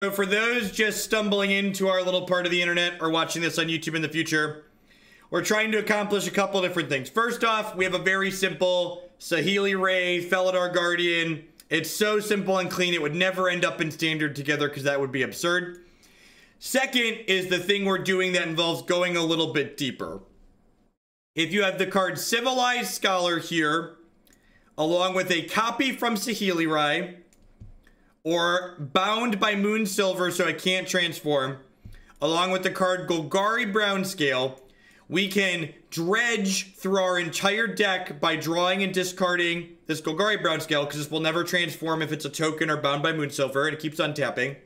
So for those just stumbling into our little part of the internet or watching this on YouTube in the future, we're trying to accomplish a couple different things. First off, we have a very simple Saheeli Rai, Felidar Guardian. It's so simple and clean, it would never end up in standard together because that would be absurd. Second is the thing we're doing that involves going a little bit deeper. If you have the card Civilized Scholar here, along with a copy from Saheeli Rai, or bound by Moonsilver so I can't transform, along with the card Golgari Brownscale, we can dredge through our entire deck by drawing and discarding this Golgari Brownscale, because this will never transform if it's a token or bound by Moonsilver, and it keeps untapping.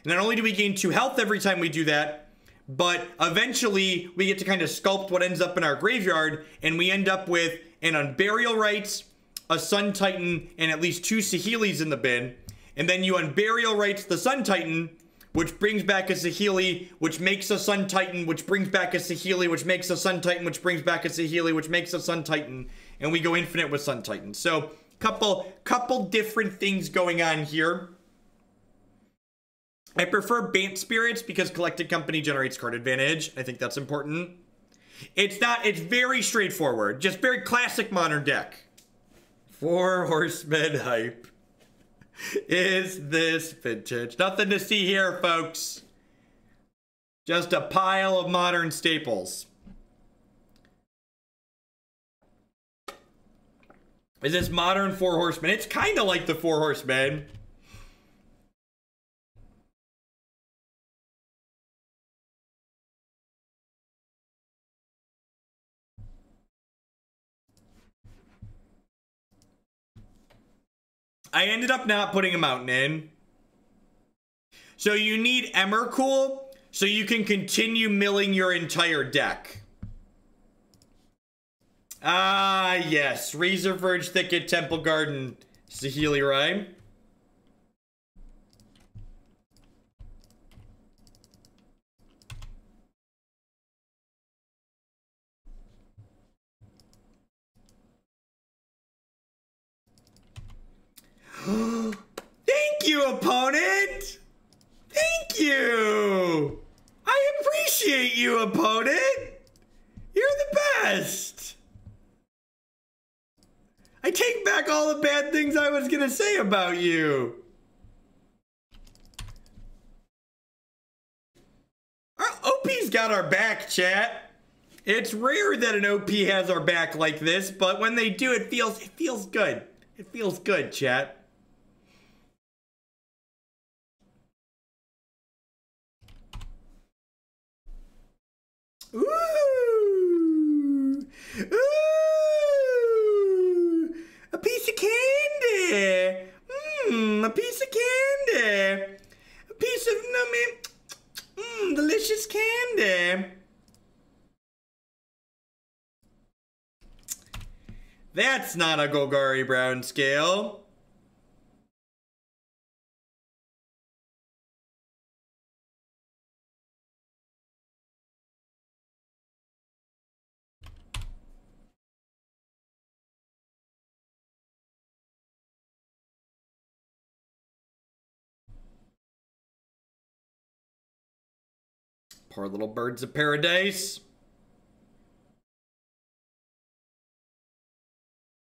Not only do we gain 2 health every time we do that, but eventually we get to kind of sculpt what ends up in our graveyard, and we end up with an Unburial Rites, a Sun Titan, and at least 2 Saheelis in the bin. And then you Unburial Rites the Sun Titan, which brings back a Saheeli, which makes a Sun Titan, which brings back a Saheeli, which makes a Sun Titan, which brings back a Saheeli, which makes a Sun Titan, and we go infinite with Sun Titan. So, couple different things going on here. I prefer Bant Spirits because Collected Company generates card advantage. I think that's important. It's very straightforward. Just very classic modern deck. 4 Horsemen hype. Is this vintage? Nothing to see here, folks. Just a pile of modern staples. Is this modern 4 Horsemen? It's kind of like the 4 Horsemen. I ended up not putting a mountain in. So you need Emrakul so you can continue milling your entire deck. Ah, yes. Razorverge Thicket, Temple Garden, Saheeli Rai. Thank you, opponent! Thank you! I appreciate you, opponent! You're the best! I take back all the bad things I was gonna say about you. Our OP's got our back, chat. It's rare that an OP has our back like this, but when they do, it feels good. It feels good, chat. Ooh! Ooh! A piece of candy! Mmm, a piece of candy! A piece of delicious candy! That's not a Golgari Brownscale. Poor little birds of paradise.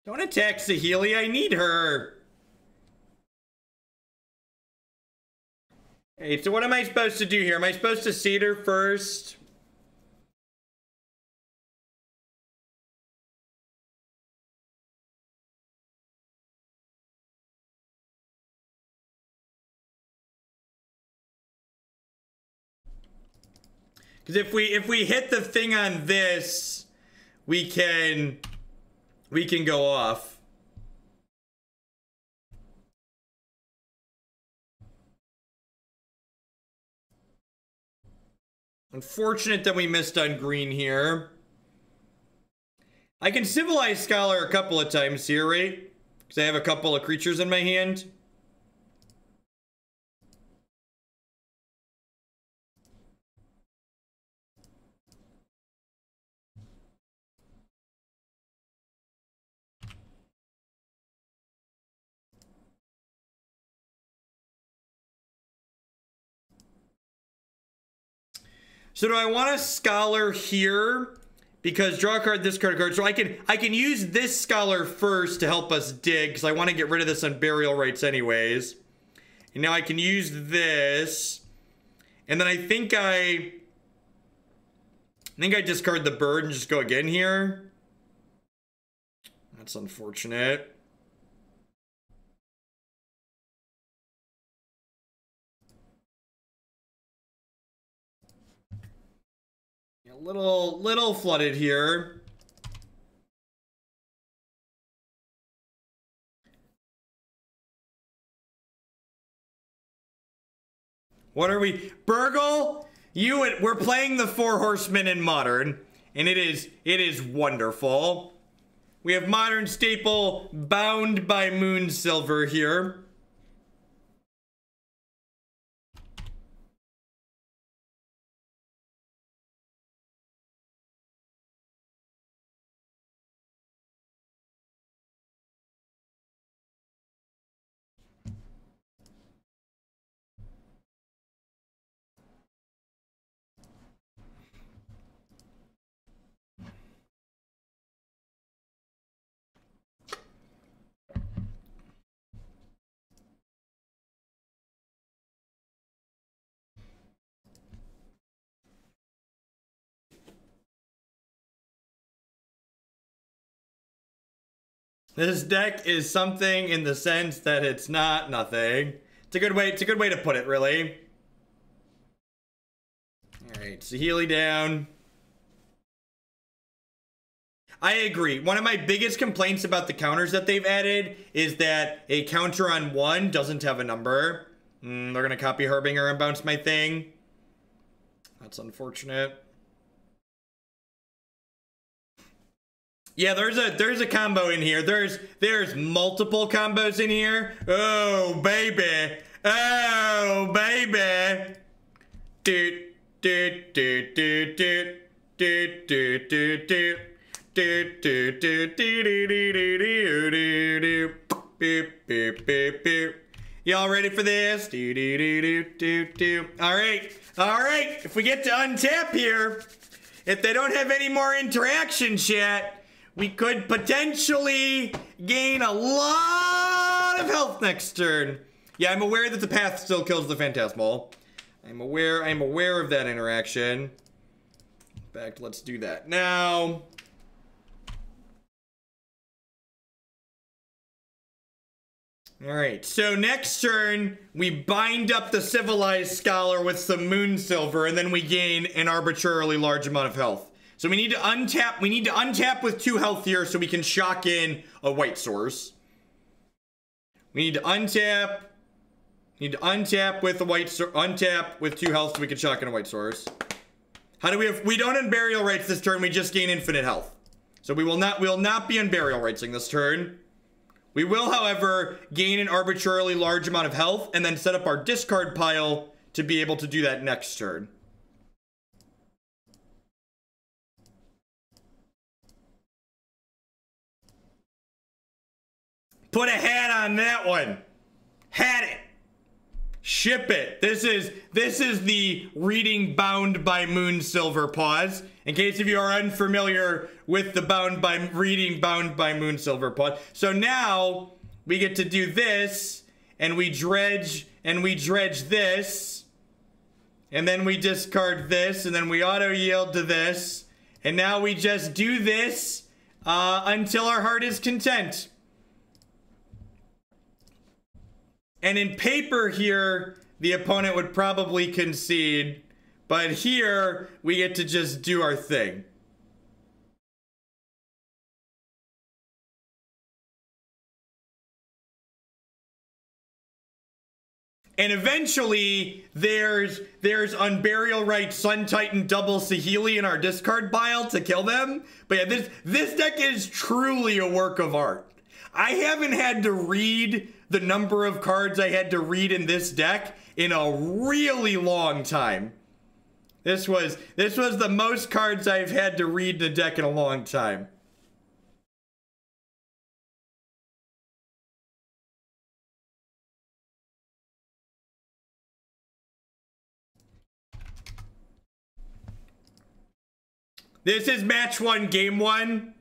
Don't attack Saheeli, I need her. Hey, so what am I supposed to do here? Am I supposed to seed her first? Because if we hit the thing on this, we can go off. Unfortunate that we missed on green here. I can Civilized Scholar a couple of times here, right? Because I have a couple of creatures in my hand. So do I want a Scholar here? Because draw a card, discard a card. So I can use this Scholar first to help us dig, because I want to get rid of this Unburial Rites anyways. And now I can use this. And then I think I discard the bird and just go again here. That's unfortunate. A little flooded here. What are we? Burgle, we're playing the Four Horsemen in Modern, and it is wonderful. We have Modern staple Bound by Moonsilver here. This deck is something in the sense that it's not nothing. It's a good way to put it, really. Alright, Saheeli down. I agree. One of my biggest complaints about the counters that they've added is that a counter on 1 doesn't have a number. They're gonna copy Harbinger and bounce my thing. That's unfortunate. Yeah, there's a combo in here. There's multiple combos in here. Oh baby. Oh baby. Doot doot doot doot doot doot doot doot doot. Y'all ready for this? All right. If we get to untap here, if they don't have any more interaction, chat, we could potentially gain a lot of health next turn. Yeah, I'm aware that the path still kills the Phantasmal. I'm aware of that interaction. In fact, let's do that now. Alright, so next turn, we bind up the Civilized Scholar with some Moonsilver, and then we gain an arbitrarily large amount of health. So we need to untap with 2 health here so we can shock in a white source. We need to untap with a white source, untap with 2 health so we can shock in a white source. How do we don't Unburial Rites this turn, we just gain infinite health. So we will not be Unburial Ritesing this turn. We will, however, gain an arbitrarily large amount of health and then set up our discard pile to be able to do that next turn. Put a hat on that one. Hat it. Ship it. This is the reading Bound by Moonsilver pause. In case if you are unfamiliar with the reading Bound by Moonsilver pause. So now we get to do this, and we dredge this, and then we discard this, and then we auto yield to this, and now we just do this until our heart is content. And in paper here, the opponent would probably concede, but here we get to just do our thing. And eventually, there's Unburial Rites, Sun Titan, double Saheeli in our discard pile to kill them. But yeah, this deck is truly a work of art. I haven't had to read the number of cards I had to read in this deck in a really long time. This was the most cards I've had to read in a deck in a long time. This is match 1, game 1.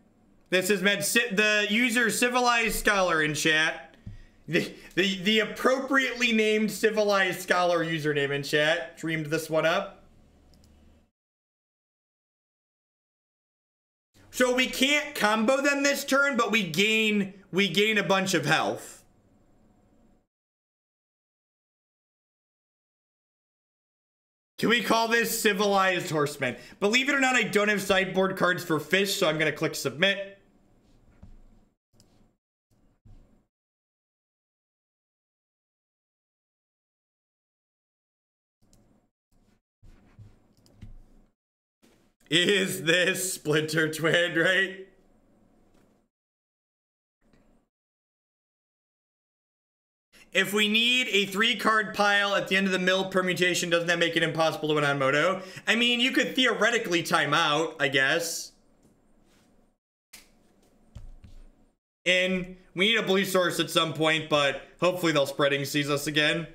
This is the user Civilized Scholar in chat. The appropriately named Civilized Scholar username in chat dreamed this one up. So we can't combo them this turn, but we gain a bunch of health. Can we call this Civilized Horseman? Believe it or not, I don't have sideboard cards for fish, so I'm gonna click submit. Is this Splinter Twin, right? If we need a 3-card pile at the end of the mill permutation, doesn't that make it impossible to win on Moto? I mean, you could theoretically time out, I guess. And we need a blue source at some point, but hopefully they'll spreading seize us again.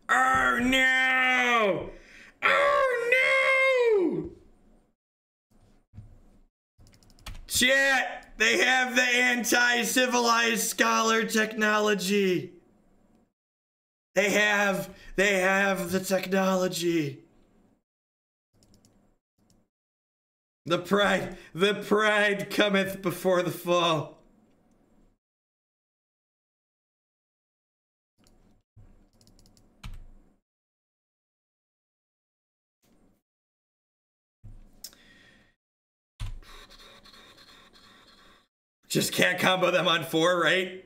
Oh no! Oh no! Chat, they have the anti-Civilized Scholar technology. They have the technology. The pride cometh before the fall. Just can't combo them on 4, right?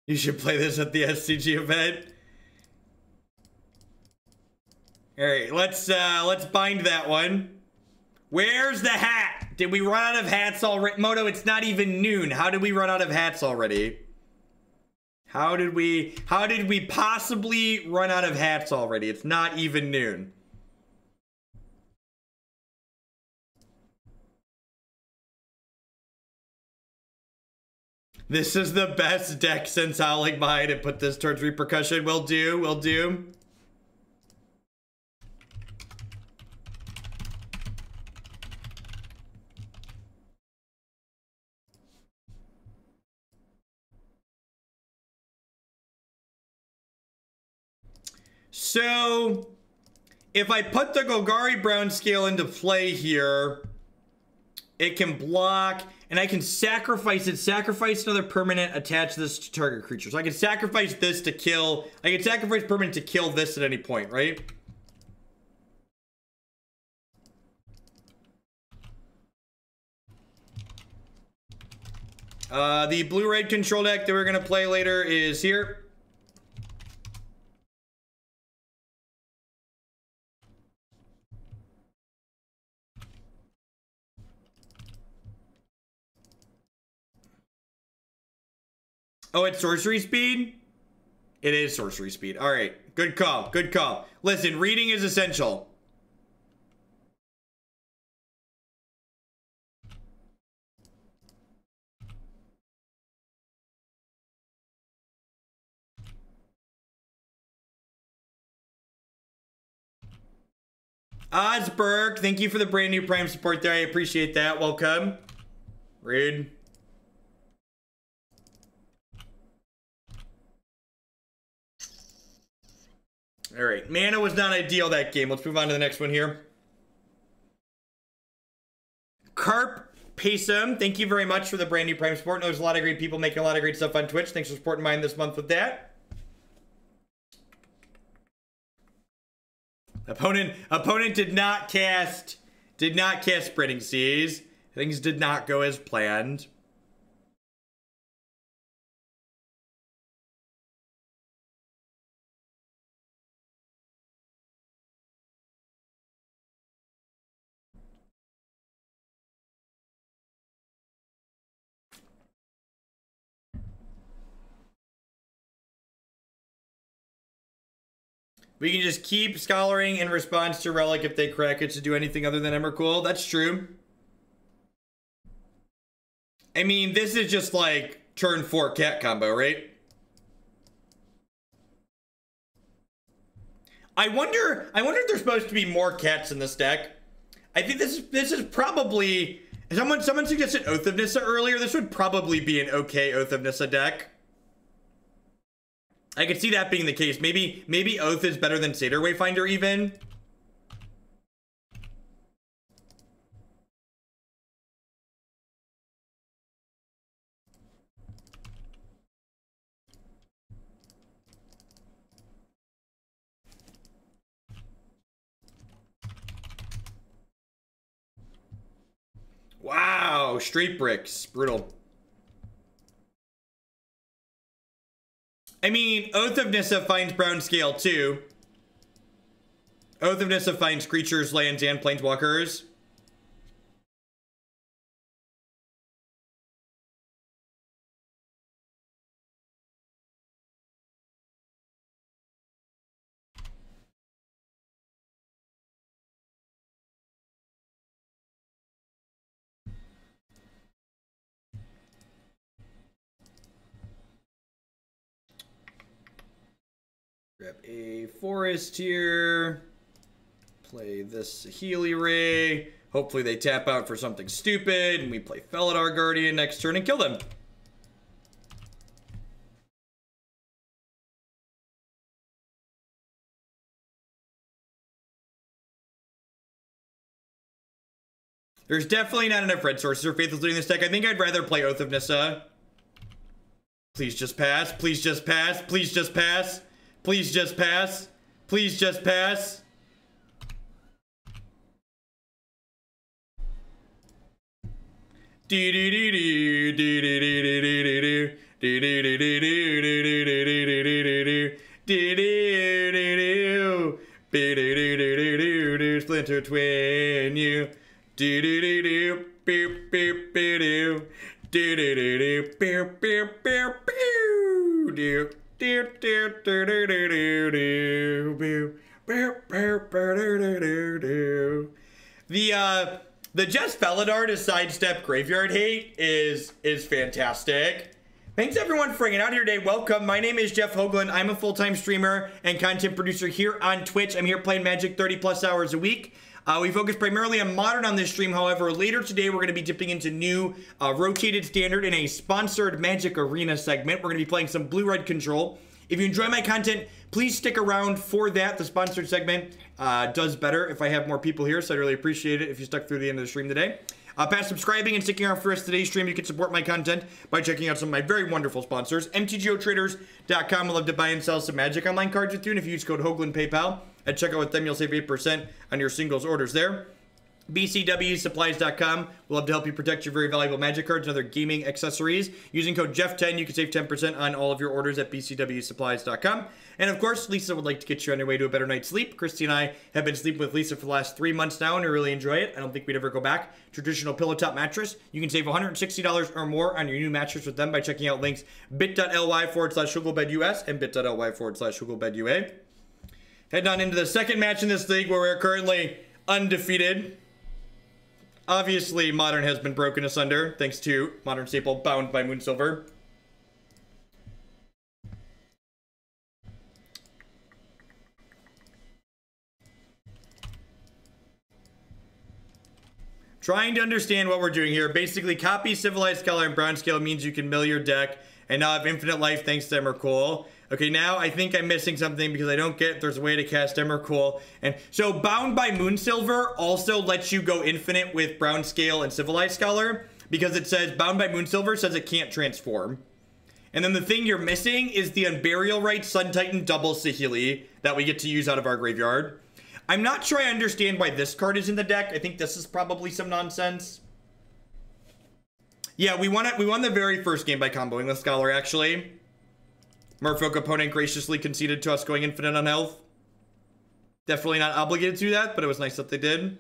You should play this at the SCG event. All right, let's bind that one. Where's the hat? Did we run out of hats already? Moto, it's not even noon. How did we run out of hats already? How did we possibly run out of hats already? It's not even noon. This is the best deck since Howling Mind, and put this towards repercussion. Will do. So, if I put the Golgari Brownscale into play here, it can block, and I can sacrifice it, sacrifice another permanent, attach this to target creature. So I can sacrifice this to kill, I can sacrifice permanent to kill this at any point, right? The blue-red control deck that we're gonna play later is here. Oh, it's sorcery speed? It is sorcery speed. All right. Good call. Good call. Listen, reading is essential. Osberg, thank you for the brand new Prime support there. I appreciate that. Welcome. Rude. All right, mana was not ideal that game. Let's move on to the next one here. Carp Paysum, thank you very much for the brand new Prime support. There's a lot of great people making a lot of great stuff on Twitch. Thanks for supporting mine this month with that. Opponent did not cast Spreading Seas. Things did not go as planned. We can just keep scholaring in response to Relic if they crack it to do anything other than Emrakul. That's true. I mean, this is just like turn 4 cat combo, right? I wonder if there's supposed to be more cats in this deck. I think this is probably, someone suggested Oath of Nissa earlier. This would probably be an okay Oath of Nissa deck. I could see that being the case. Maybe Oath is better than Satyr Wayfinder even. Wow, straight bricks. Brutal. I mean, Oath of Nissa finds Brownscale too. Oath of Nissa finds creatures, lands, and planeswalkers. Grab a forest here. Play this Saheeli Rai. Hopefully they tap out for something stupid, and we play Felidar Guardian next turn and kill them. There's definitely not enough red sources or Faithless Looting in this deck. I think I'd rather play Oath of Nissa. Please just pass. Please just pass. Please just pass. Please just pass. Please just pass. Splinter twin you. The just Felidar to sidestep graveyard hate is fantastic. Thanks everyone for hanging out here today. Welcome. My name is Jeff Hoagland. I'm a full-time streamer and content producer here on Twitch. I'm here playing Magic 30 plus hours a week. We focus primarily on Modern on this stream. However, later today, we're going to be dipping into new rotated standard in a sponsored Magic Arena segment. We're going to be playing some blue-red control. If you enjoy my content, please stick around for that. The sponsored segment does better if I have more people here, so I'd really appreciate it if you stuck through the end of the stream today. Past subscribing and sticking around for the rest of today's stream, you can support my content by checking out some of my very wonderful sponsors. MTGOtraders.com will love to buy and sell some Magic Online cards with you, and if you use code Hoagland PayPal at checkout with them, you'll save 8% on your singles orders there. BCWSupplies.com will love to help you protect your very valuable Magic cards and other gaming accessories. Using code Jeff10, you can save 10% on all of your orders at BCWSupplies.com. And of course, Lisa would like to get you on your way to a better night's sleep. Christy and I have been sleeping with Lisa for the last 3 months now, and we really enjoy it. I don't think we'd ever go back. Traditional pillow top mattress. You can save $160 or more on your new mattress with them by checking out links bit.ly/ShuggleBedUS and bit.ly/ShuggleBedUA. Heading on into the second match in this league where we're currently undefeated. Obviously, Modern has been broken asunder thanks to Modern staple Bound by Moonsilver. Trying to understand what we're doing here. Basically, copy Civilized Scholar and Brownscale means you can mill your deck and now have infinite life thanks to Emrakul. Okay, now I think I'm missing something because I don't get if there's a way to cast Emrakul. And so Bound by Moonsilver also lets you go infinite with Brownscale and Civilized Scholar because it says Bound by Moonsilver says it can't transform. And then the thing you're missing is the Unburial Rites Sun Titan double Saheeli that we get to use out of our graveyard. I'm not sure I understand why this card is in the deck. I think this is probably some nonsense. Yeah, we won it. We won the very first game by comboing the Scholar, actually. Merfolk opponent graciously conceded to us going infinite on health. Definitely not obligated to do that, but it was nice that they did.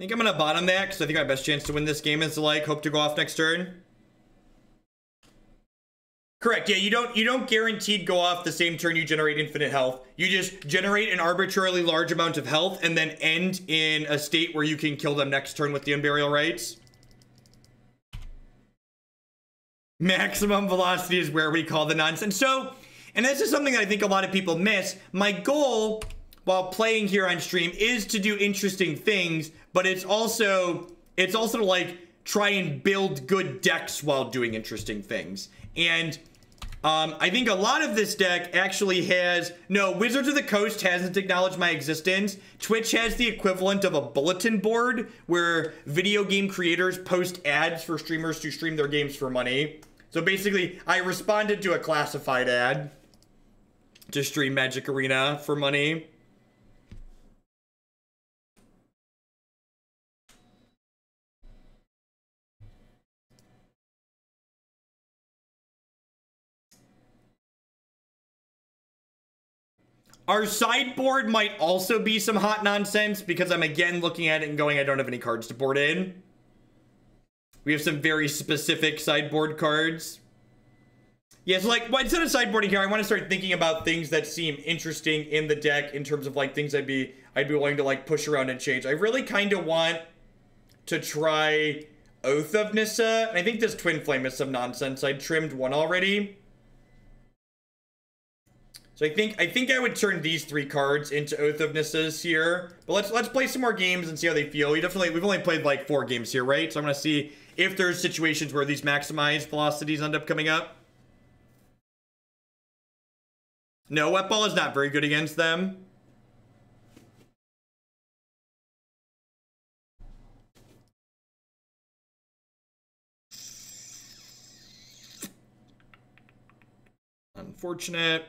think I'm gonna bottom that because I think my best chance to win this game is to like hope to go off next turn. Correct. Yeah, you don't guaranteed go off the same turn you generate infinite health. You just generate an arbitrarily large amount of health and then end in a state where you can kill them next turn with the Unburial Rites. Maximum velocity is where we call the nonsense. So, and this is something that I think a lot of people miss. My goal while playing here on stream is to do interesting things, but it's also to like try and build good decks while doing interesting things. And I think a lot of this deck actually has, no, Wizards of the Coast hasn't acknowledged my existence. Twitch has the equivalent of a bulletin board where video game creators post ads for streamers to stream their games for money. So basically, I responded to a classified ad to stream Magic Arena for money. Our sideboard might also be some hot nonsense because I'm again looking at it and going, I don't have any cards to board in. We have some very specific sideboard cards. Yeah, so like, well, instead of sideboarding here, I want to start thinking about things that seem interesting in the deck in terms of like things I'd be willing to like push around and change. I really kind of want to try Oath of Nissa. And I think this Twinflame is some nonsense. I trimmed one already. So I think I would turn these 3 cards into Oath of Nissas here. But let's play some more games and see how they feel. We've only played like 4 games here, right? So I'm gonna see if there's situations where these maximized velocities end up coming up. No, Wet Ball is not very good against them. Unfortunate.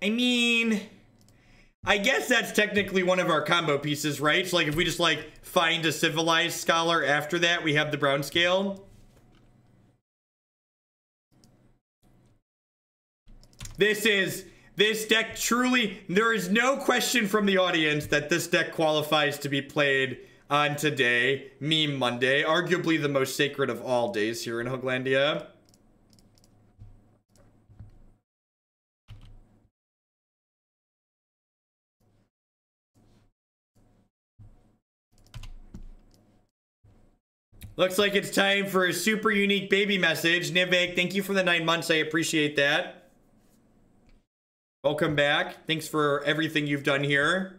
I mean, I guess that's technically one of our combo pieces, right? So like if we just like find a Civilized Scholar after that, we have the Brownscale. This deck truly, there is no question from the audience that this deck qualifies to be played on today, Meme Monday, arguably the most sacred of all days here in Hooglandia. Looks like it's time for a super unique baby message. Nivek, thank you for the 9 months. I appreciate that. Welcome back. Thanks for everything you've done here.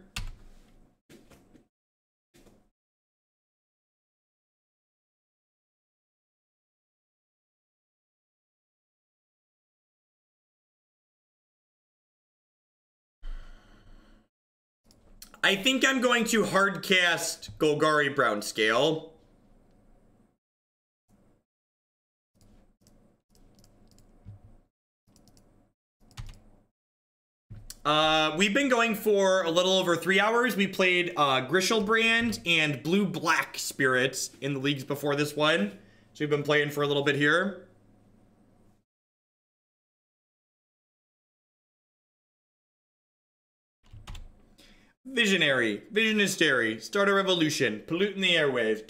I think I'm going to hardcast Golgari Brownscale. We've been going for a little over 3 hours. We played Grishelbrand and Blue-Black Spirits in the leagues before this one. So we've been playing for a little bit here. Visionary, Visionistary, start a revolution, polluting the airwaves.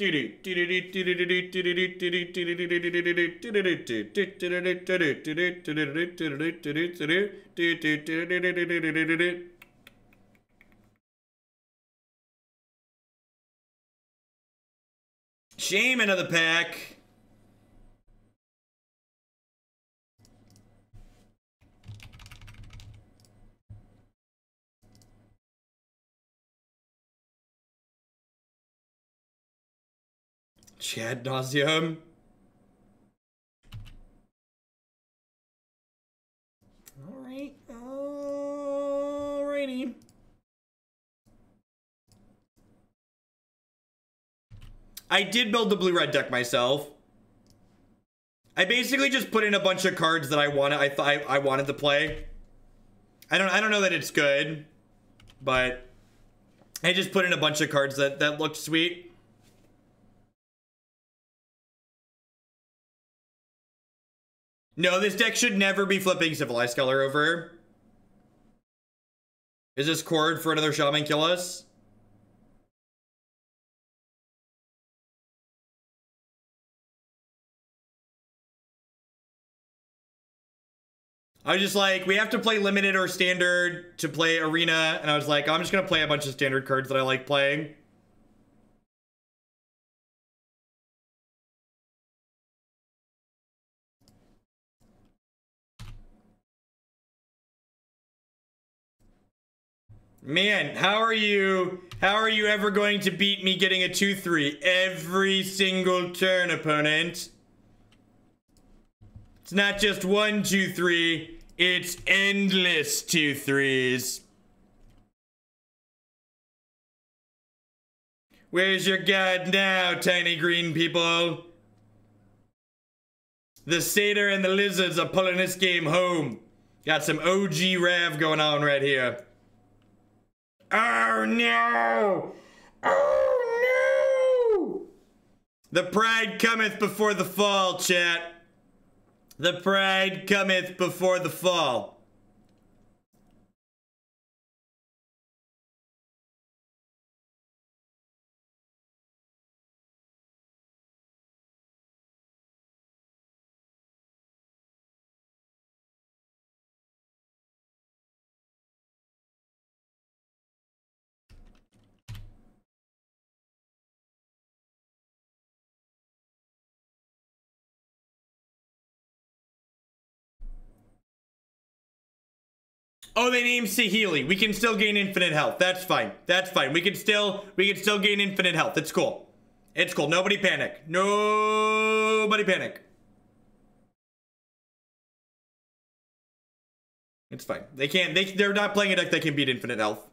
Shaman of the pack. Chad nauseum. Alrighty. I did build the blue-red deck myself. I basically just put in a bunch of cards that I wanted to play. I don't know that it's good, but I just put in a bunch of cards that looked sweet. No, this deck should never be flipping Civilized Scholar over. Is this cord for another Shaman kill us? I was just like, we have to play limited or standard to play arena, and I was like, I'm just gonna play a bunch of standard cards that I like playing. Man, how are you ever going to beat me getting a 2-3 every single turn, opponent? It's not just 1, 2, 3. It's endless 2-3s. Where's your god now, tiny green people? The satyr and the lizards are pulling this game home. Got some OG Rav going on right here. Oh no! Oh no! The pride cometh before the fall, chat. The pride cometh before the fall. Oh, they named Saheeli. We can still gain infinite health. That's fine. That's fine. We can still gain infinite health. It's cool. It's cool. Nobody panic. Nobody panic. It's fine. They're not playing a deck that can beat infinite health.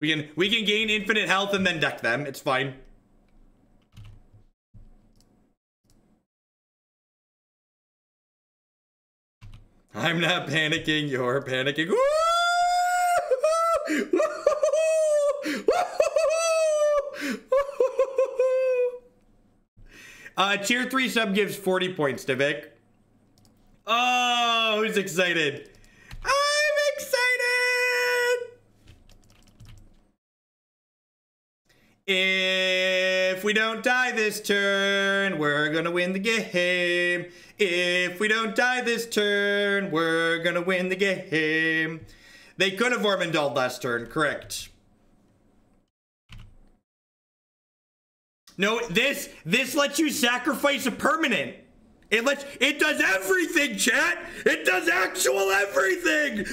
We can gain infinite health and then deck them. It's fine. I'm not panicking, you're panicking. Tier 3 sub gives 40 points to Vic. Oh, who's excited? I'm excited! If we don't die this turn, we're gonna win the game. If we don't die this turn, we're gonna win the game. They could have Ormondalled last turn, correct. No, this lets you sacrifice a permanent. It does everything, chat. It does actual everything.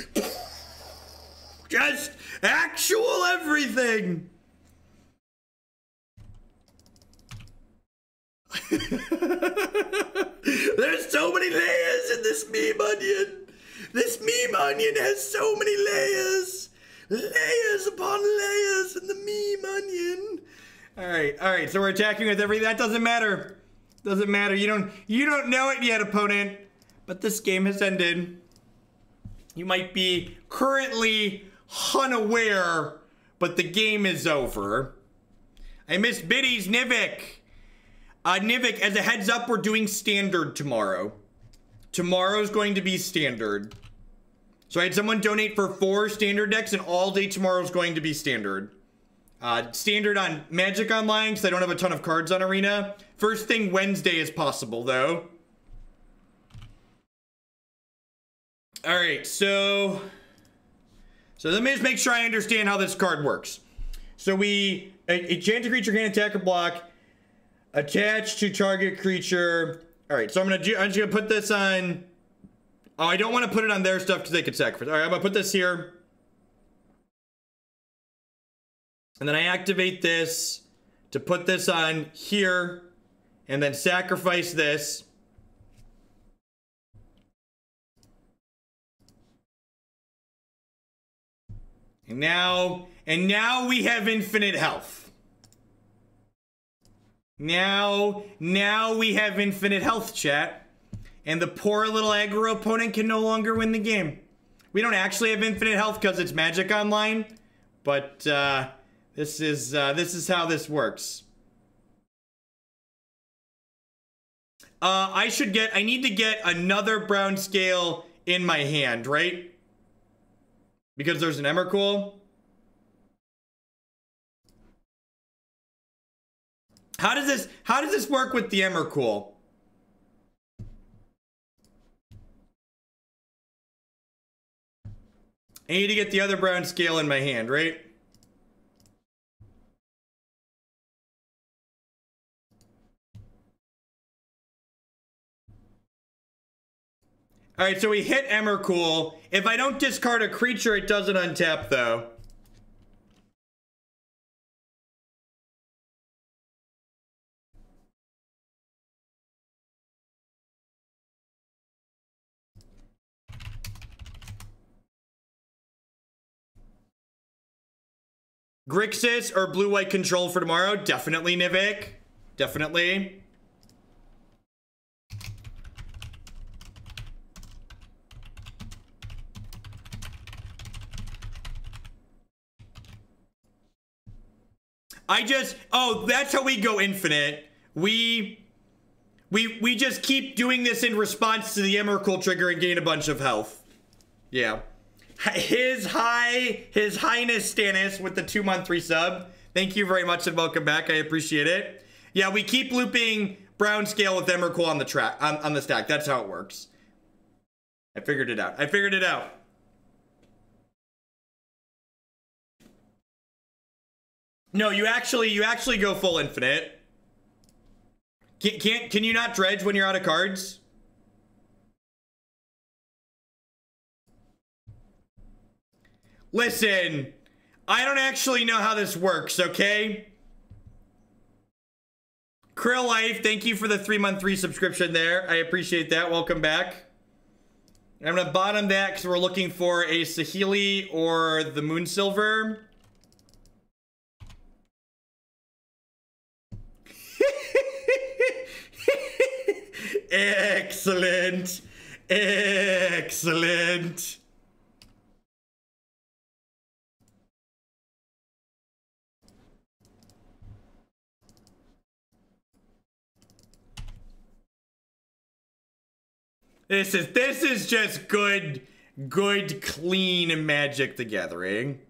Just actual everything. There's so many layers in this meme onion. This meme onion has so many layers. Layers upon layers in the meme onion. All right. So we're attacking with everything. That doesn't matter. Doesn't matter. You don't know it yet, opponent. But this game has ended. You might be currently unaware, but the game is over. I missed Biddy's Nivik. Nivik, as a heads up, we're doing standard tomorrow. Tomorrow's going to be standard. So I had someone donate for 4 standard decks, and all day tomorrow's going to be standard. Standard on Magic Online, because I don't have a ton of cards on Arena. First thing Wednesday is possible, though. Alright, so let me just make sure I understand how this card works. So a enchanted creature can attack or block. Attached to target creature. All right, so I'm just gonna put this on. Oh, I don't want to put it on their stuff because they could sacrifice. All right, I'm gonna put this here, and then I activate this to put this on here, and then sacrifice this. And now we have infinite health. Now we have infinite health, chat. And the poor little aggro opponent can no longer win the game. We don't actually have infinite health because it's Magic Online. But this is how this works. I need to get another Brownscale in my hand, right? Because there's an Emrakul. How does this work with the Emrakul? I need to get the other Brownscale in my hand, right? All right, so we hit Emrakul. If I don't discard a creature, it doesn't untap, though. Grixis or blue-white control for tomorrow? Definitely, Nivik. Definitely. Oh, that's how we go infinite. We just keep doing this in response to the Emrakul trigger and gain a bunch of health. Yeah. His Highness Stannis with the 2-month resub. Thank you very much and welcome back. I appreciate it. Yeah, we keep looping Brownscale with Emrakul on the track on the stack. That's how it works. I figured it out. I figured it out. No, you actually go full infinite. Can you not dredge when you're out of cards? Listen, I don't actually know how this works, okay? Krill Life, thank you for the 3-month resubscription there. I appreciate that. Welcome back. I'm gonna bottom that because we're looking for a Saheeli or the Moonsilver. Excellent. Excellent. This is just good, clean Magic the Gathering.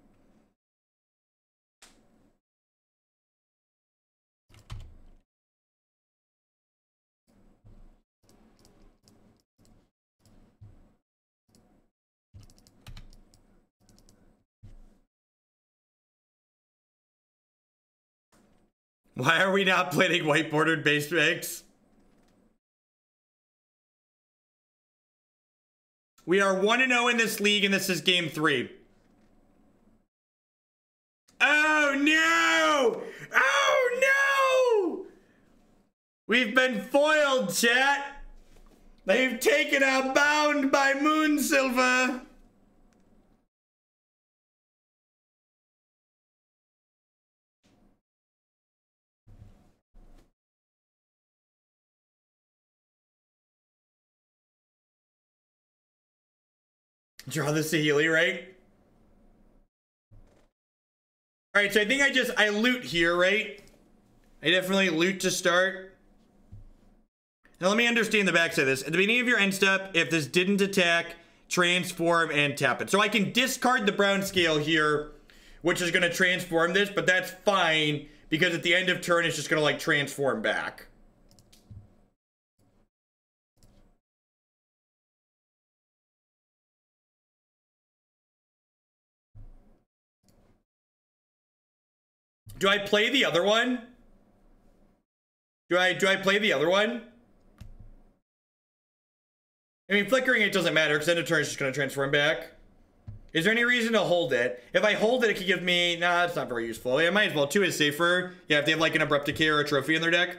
Why are we not playing white bordered base mix? We are 1-0 in this league, and this is game 3. Oh no! Oh no! We've been foiled, chat. They've taken our bound by Moonsilver. Draw the Saheeli, right? All right, so I think I loot here, right? I definitely loot to start. Now let me understand the backside of this. At the beginning of your end step, if this didn't attack, transform and tap it. So I can discard the Brownscale here, which is gonna transform this, but that's fine because at the end of turn, it's just gonna like transform back. Do I play the other one? Do I play the other one? I mean, flickering it doesn't matter because end of turn is just going to transform back. Is there any reason to hold it? If I hold it, it could give me... Nah, it's not very useful. Yeah, I might as well. 2 is safer. Yeah, if they have like an Abrupt Decay or a trophy in their deck.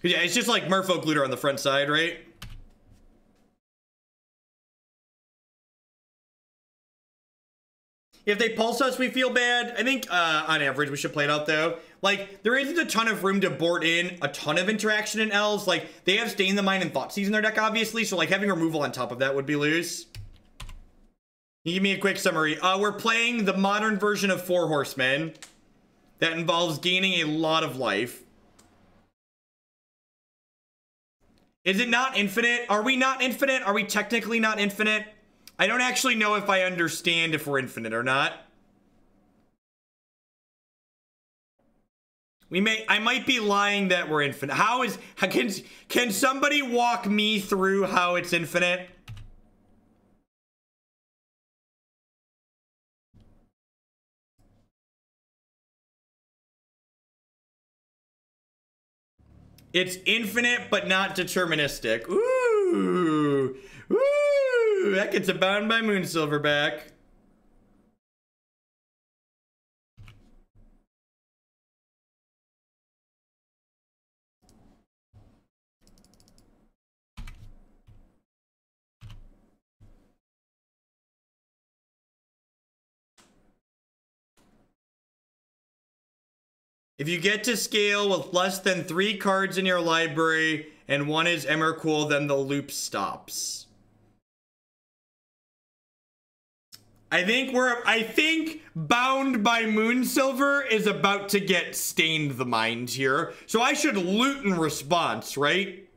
Yeah, it's just like Merfolk Looter on the front side, right? If they pulse us, we feel bad. I think, on average, we should play it out, though. Like, there isn't a ton of room to board in a ton of interaction in Elves. Like, they have Stain the Mind and Thoughtseize in their deck, obviously, so, like, having removal on top of that would be loose. Give me a quick summary. We're playing the modern version of Four Horsemen that involves gaining a lot of life. Is it not infinite? Are we not infinite? Are we technically not infinite? I don't actually know if I understand if we're infinite or not. I might be lying that we're infinite. Can somebody walk me through how it's infinite? It's infinite, but not deterministic. Ooh. Ooh. That gets a Bound by Moonsilver back. If you get to scale with less than 3 cards in your library and one is Emrakul, then the loop stops. I think Bound by Moonsilver is about to get Stained the Mind here. So I should loot in response, right?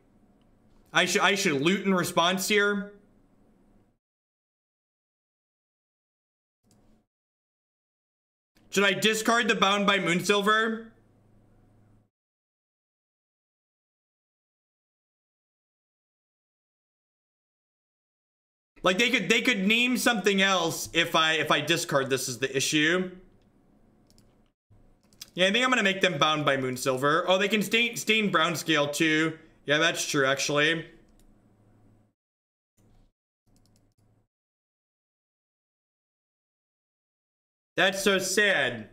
I should loot in response here. Should I discard the Bound by Moonsilver? Like they could name something else if I discard this is the issue. Yeah, I think I'm gonna make them Bound by Moonsilver. Oh, they can stain Brownscale too. Yeah, that's true actually. That's so sad.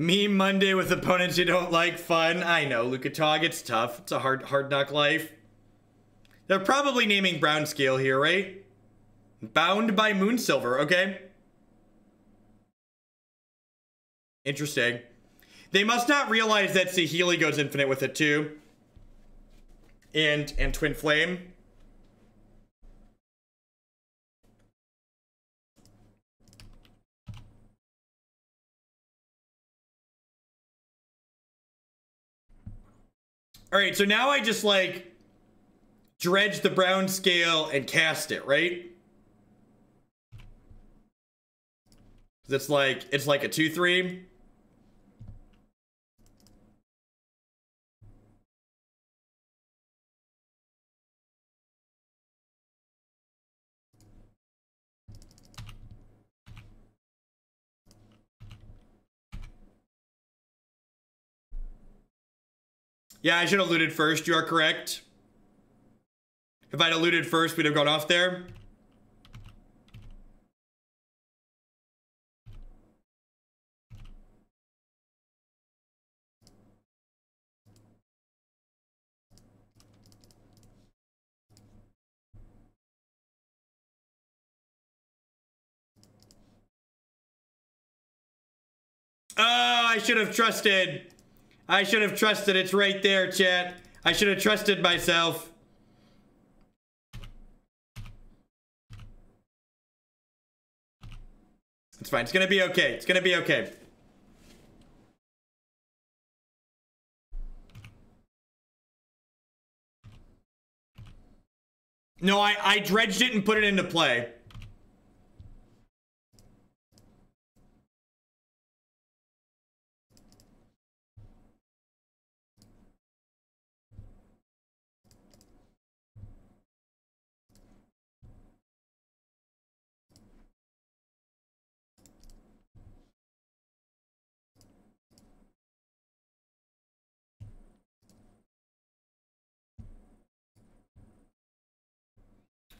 Meme Monday with opponents you don't like. Fun. I know, Lukatog, it's tough. It's a hard knock life. They're probably naming Brownscale here, right? Bound by Moonsilver, okay. Interesting. They must not realize that Saheeli goes infinite with it too. And Twinflame. All right, so now I just like dredge the Brownscale and cast it, right? It's like a 2/3. Yeah, I should have looted first. You are correct. If I'd have looted first, we'd have gone off there. Oh, I should have trusted. I should have trusted. It's right there, chat. I should have trusted myself. It's fine. It's gonna be okay. It's gonna be okay. No, I dredged it and put it into play.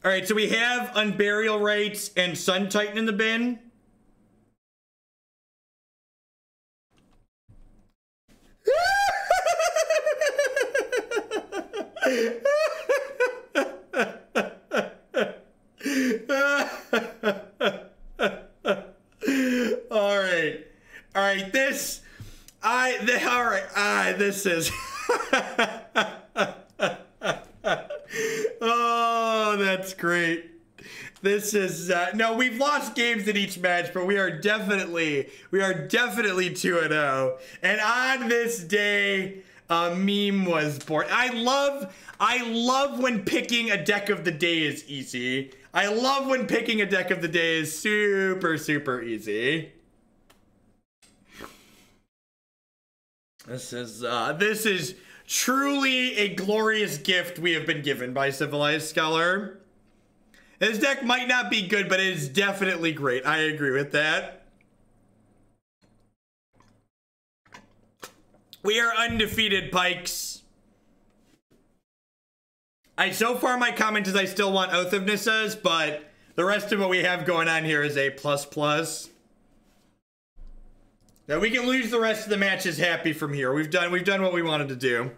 All right, so we have Unburial Rites and Sun Titan in the bin. All right. This is... Oh, that's great. This is... no, we've lost games in each match, but we are definitely 2-0. And on this day, a meme was born. I love when picking a deck of the day is easy. I love when picking a deck of the day is super, super easy. This is truly a glorious gift we have been given by Civilized Scholar. This deck might not be good, but it is definitely great. I agree with that. We are undefeated, Pikes. So far my comment is I still want Oath of Nissas, but the rest of what we have going on here is a plus. Now we can lose the rest of the matches happy from here. We've done what we wanted to do.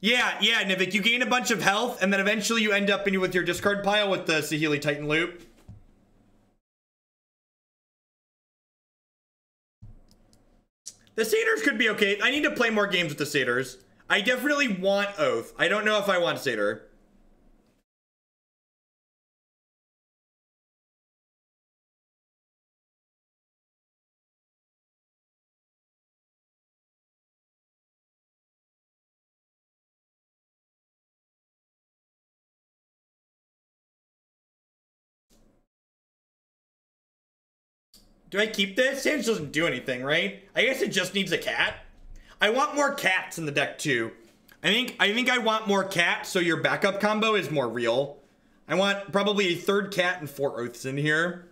Yeah, Nivik, you gain a bunch of health, and then eventually you end up with your discard pile with the Saheeli Titan Loop. The Satyrs could be okay. I need to play more games with the Satyrs. I definitely want Oath. I don't know if I want Satyr. Do I keep this? Sands doesn't do anything, right? I guess it just needs a cat. I want more cats in the deck too. I think I want more cats so your backup combo is more real. I want probably a third cat and 4 oaths in here.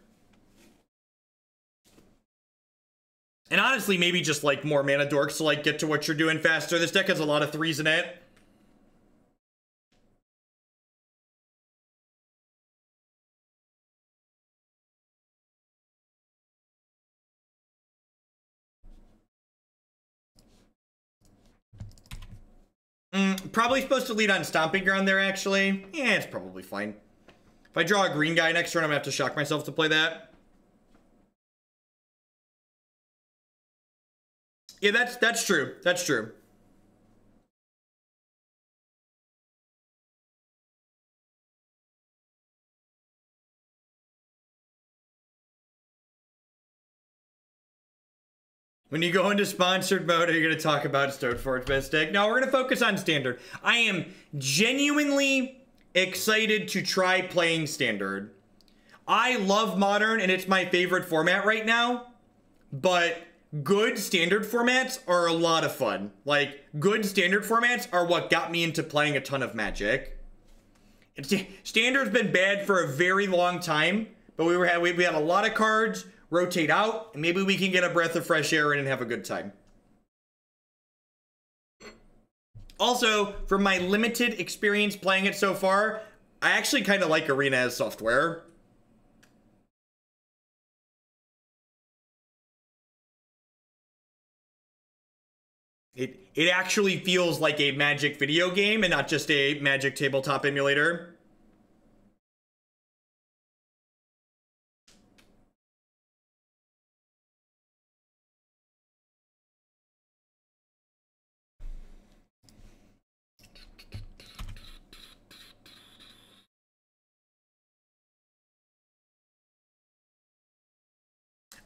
And honestly, maybe just like more mana dorks to like get to what you're doing faster. This deck has a lot of 3s in it. Probably supposed to lead on Stomping Ground there, actually. Yeah, it's probably fine. If I draw a green guy next turn, I'm gonna have to shock myself to play that. Yeah, that's true. That's true. When you go into sponsored mode, are you going to talk about Stoneforge Mystic? No, we're going to focus on Standard. I am genuinely excited to try playing Standard. I love Modern, and it's my favorite format right now. But good Standard formats are a lot of fun. Like, good Standard formats are what got me into playing a ton of Magic. Standard's been bad for a very long time, but we had a lot of cards rotate out, and maybe we can get a breath of fresh air in and have a good time. Also, from my limited experience playing it so far, I actually kind of like Arena as software. It actually feels like a Magic video game and not just a Magic tabletop emulator.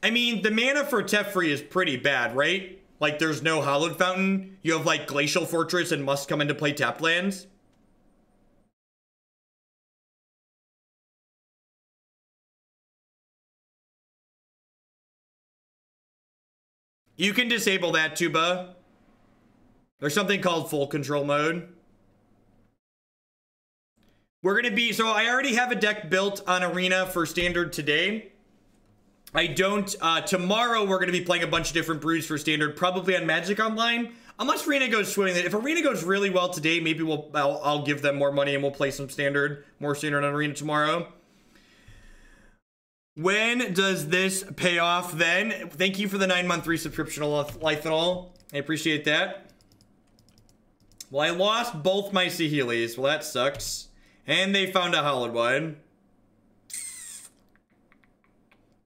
I mean, the mana for Teferi is pretty bad, right? Like, there's no Hallowed Fountain. You have, like, Glacial Fortress and must come into play tapped lands. You can disable that, Tuba. There's something called full control mode. We're going to be... So, I already have a deck built on Arena for Standard today. I don't, tomorrow we're going to be playing a bunch of different brews for Standard, probably on Magic Online, unless Arena goes swimming. If Arena goes really well today, maybe I'll give them more money and we'll play some Standard, more Standard on Arena tomorrow. When does this pay off then? Thank you for the 9-month resubscription, Lithanol. I appreciate that. Well, I lost both my Saheelis. Well, that sucks. And they found a Hallowed one.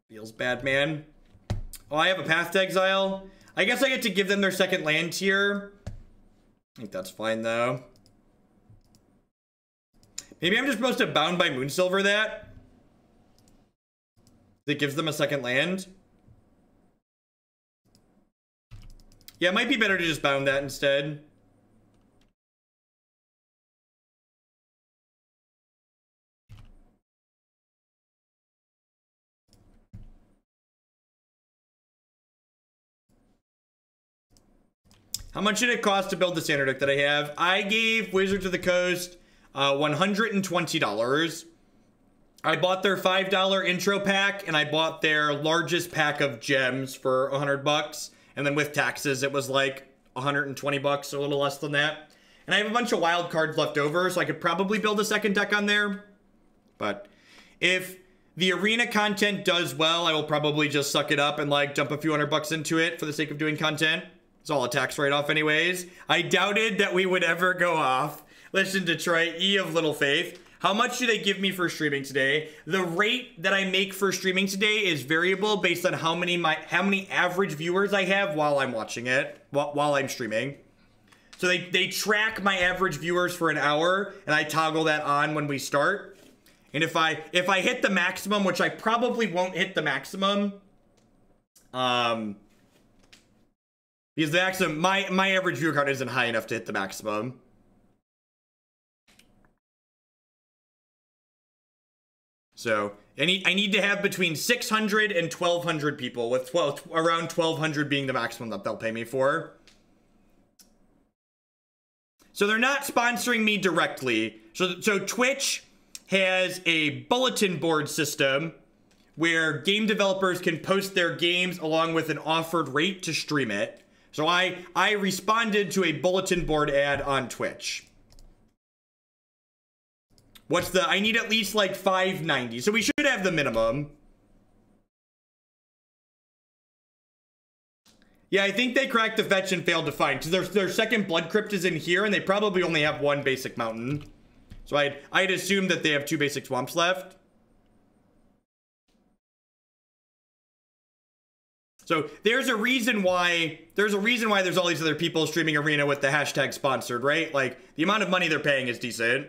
Feels bad, man. Oh, I have a Path to Exile. I guess I get to give them their second land here. I think that's fine, though. Maybe I'm just supposed to Bound by Moonsilver that. That gives them a second land. Yeah, it might be better to just Bound that instead. How much did it cost to build the standard deck that I have? I gave Wizards of the Coast $120. I bought their $5 intro pack, and I bought their largest pack of gems for $100. And then with taxes, it was like 120 bucks, a little less than that. And I have a bunch of wild cards left over, so I could probably build a second deck on there. But if the arena content does well, I will probably just suck it up and like dump a few $100 into it for the sake of doing content. It's all a tax write-off anyways. I doubted that we would ever go off. Listen, Detroit, E of little faith. How much do they give me for streaming today? The rate that I make for streaming today is variable based on how many average viewers I have while I'm watching it, while I'm streaming. So they track my average viewers for an hour, and I toggle that on when we start. And if I hit the maximum, which I probably won't hit the maximum, because the maximum, my average viewer count isn't high enough to hit the maximum. So I need to have between 600 and 1,200 people, with around 1,200 being the maximum that they'll pay me for. So they're not sponsoring me directly. So Twitch has a bulletin board system where game developers can post their games along with an offered rate to stream it. So I responded to a bulletin board ad on Twitch. I need at least like 590. So we should have the minimum. Yeah, I think they cracked the fetch and failed to find, because their second Blood Crypt is in here, and they probably only have one basic mountain. So I'd assume that they have 2 basic swamps left. So there's a reason why there's all these other people streaming Arena with the hashtag sponsored, right? Like, the amount of money they're paying is decent.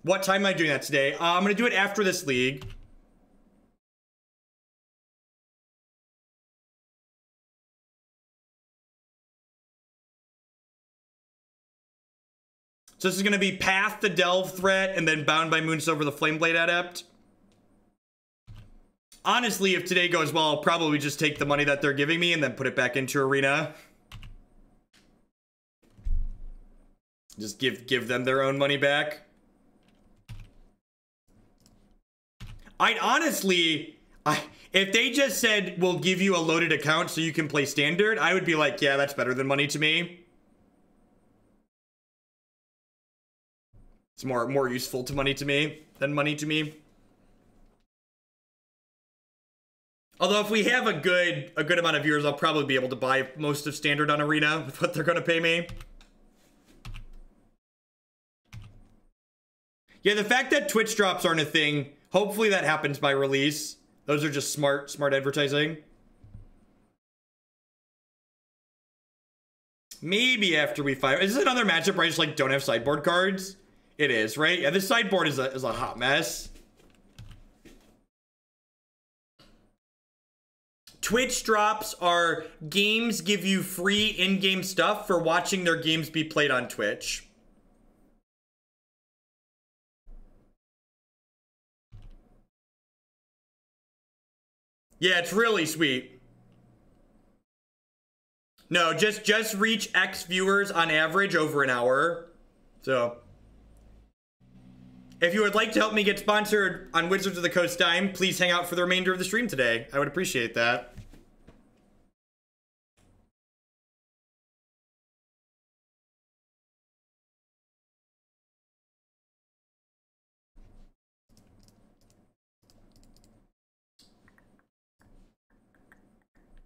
What time am I doing that today? I'm gonna do it after this league. So this is gonna be Path, the Delve threat, and then Bound by Moonsilver, the Flameblade Adept. Honestly, if today goes well, I'll probably just take the money that they're giving me and then put it back into Arena. Just give them their own money back. I'd honestly, if they just said, we'll give you a loaded account so you can play standard, I would be like, yeah, that's better than money to me. It's more useful to money to me than money to me. Although if we have a good amount of viewers, I'll probably be able to buy most of standard on Arena with what they're going to pay me. Yeah, the fact that Twitch drops aren't a thing, hopefully that happens by release. Those are just smart advertising. Maybe after we fire. Is this another matchup where I just like don't have sideboard cards? It is, right? Yeah, this sideboard is a hot mess. Twitch drops are games give you free in-game stuff for watching their games be played on Twitch. Yeah, it's really sweet. No, just reach X viewers on average over an hour. So if you would like to help me get sponsored on Wizards of the Coast Time, please hang out for the remainder of the stream today. I would appreciate that.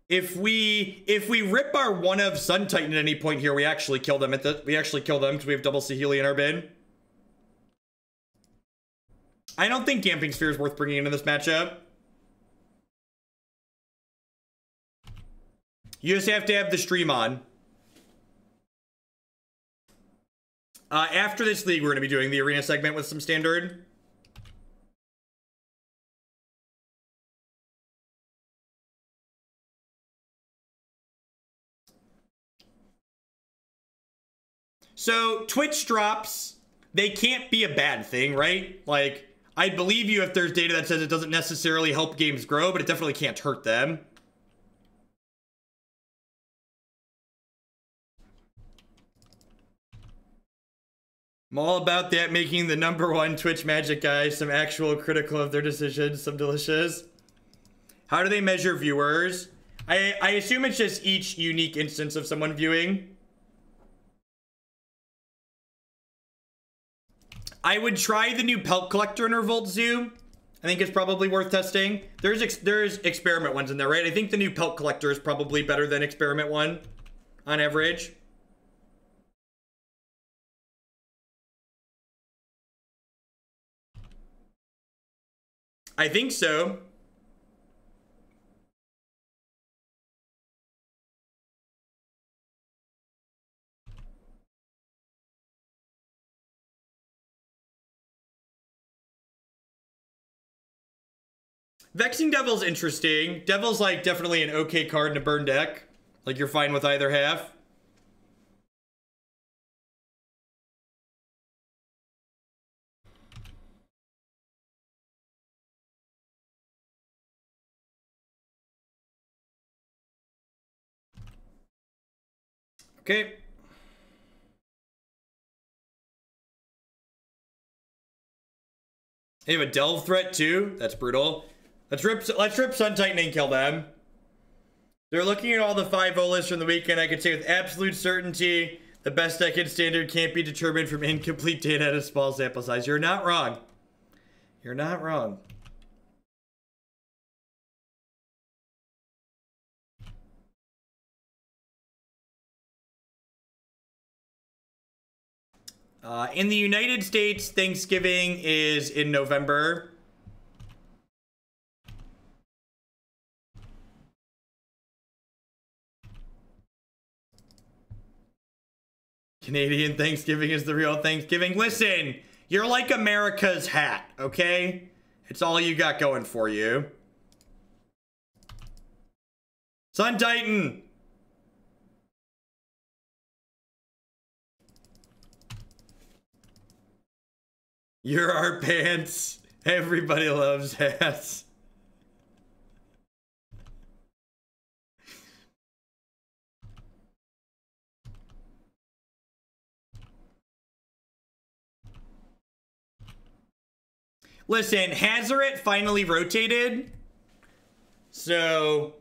If we rip our one of Sun Titan at any point here, we actually kill them because we have double Saheeli in our bin. I don't think Camping Sphere is worth bringing into this matchup. You just have to have the stream on. After this league, we're going to be doing the arena segment with some standard. So, Twitch drops, they can't be a bad thing, right? Like, I believe you if there's data that says it doesn't necessarily help games grow, but it definitely can't hurt them. I'm all about that, making the #1 Twitch Magic guys some actual critical of their decisions, some delicious. How do they measure viewers? I assume it's just each unique instance of someone viewing. I would try the new Pelt Collector in Revolt Zoo. I think it's probably worth testing. There's experiment ones in there, right? I think the new Pelt Collector is probably better than experiment one on average. I think so. Vexing Devil's interesting. Devil's like definitely an okay card in a burn deck. Like you're fine with either half. Okay. They have a Delve threat too. That's brutal. Let's rip Sun Titan and kill them. They're looking at all the 5-0 lists from the weekend. I could say with absolute certainty, the best deck in standard can't be determined from incomplete data at a small sample size. You're not wrong. You're not wrong. In the United States, Thanksgiving is in November. Canadian Thanksgiving is the real Thanksgiving. Listen, you're like America's hat, okay? It's all you got going for you. Sun Titan. You're our pants. Everybody loves hats. Listen, Hazoret finally rotated, so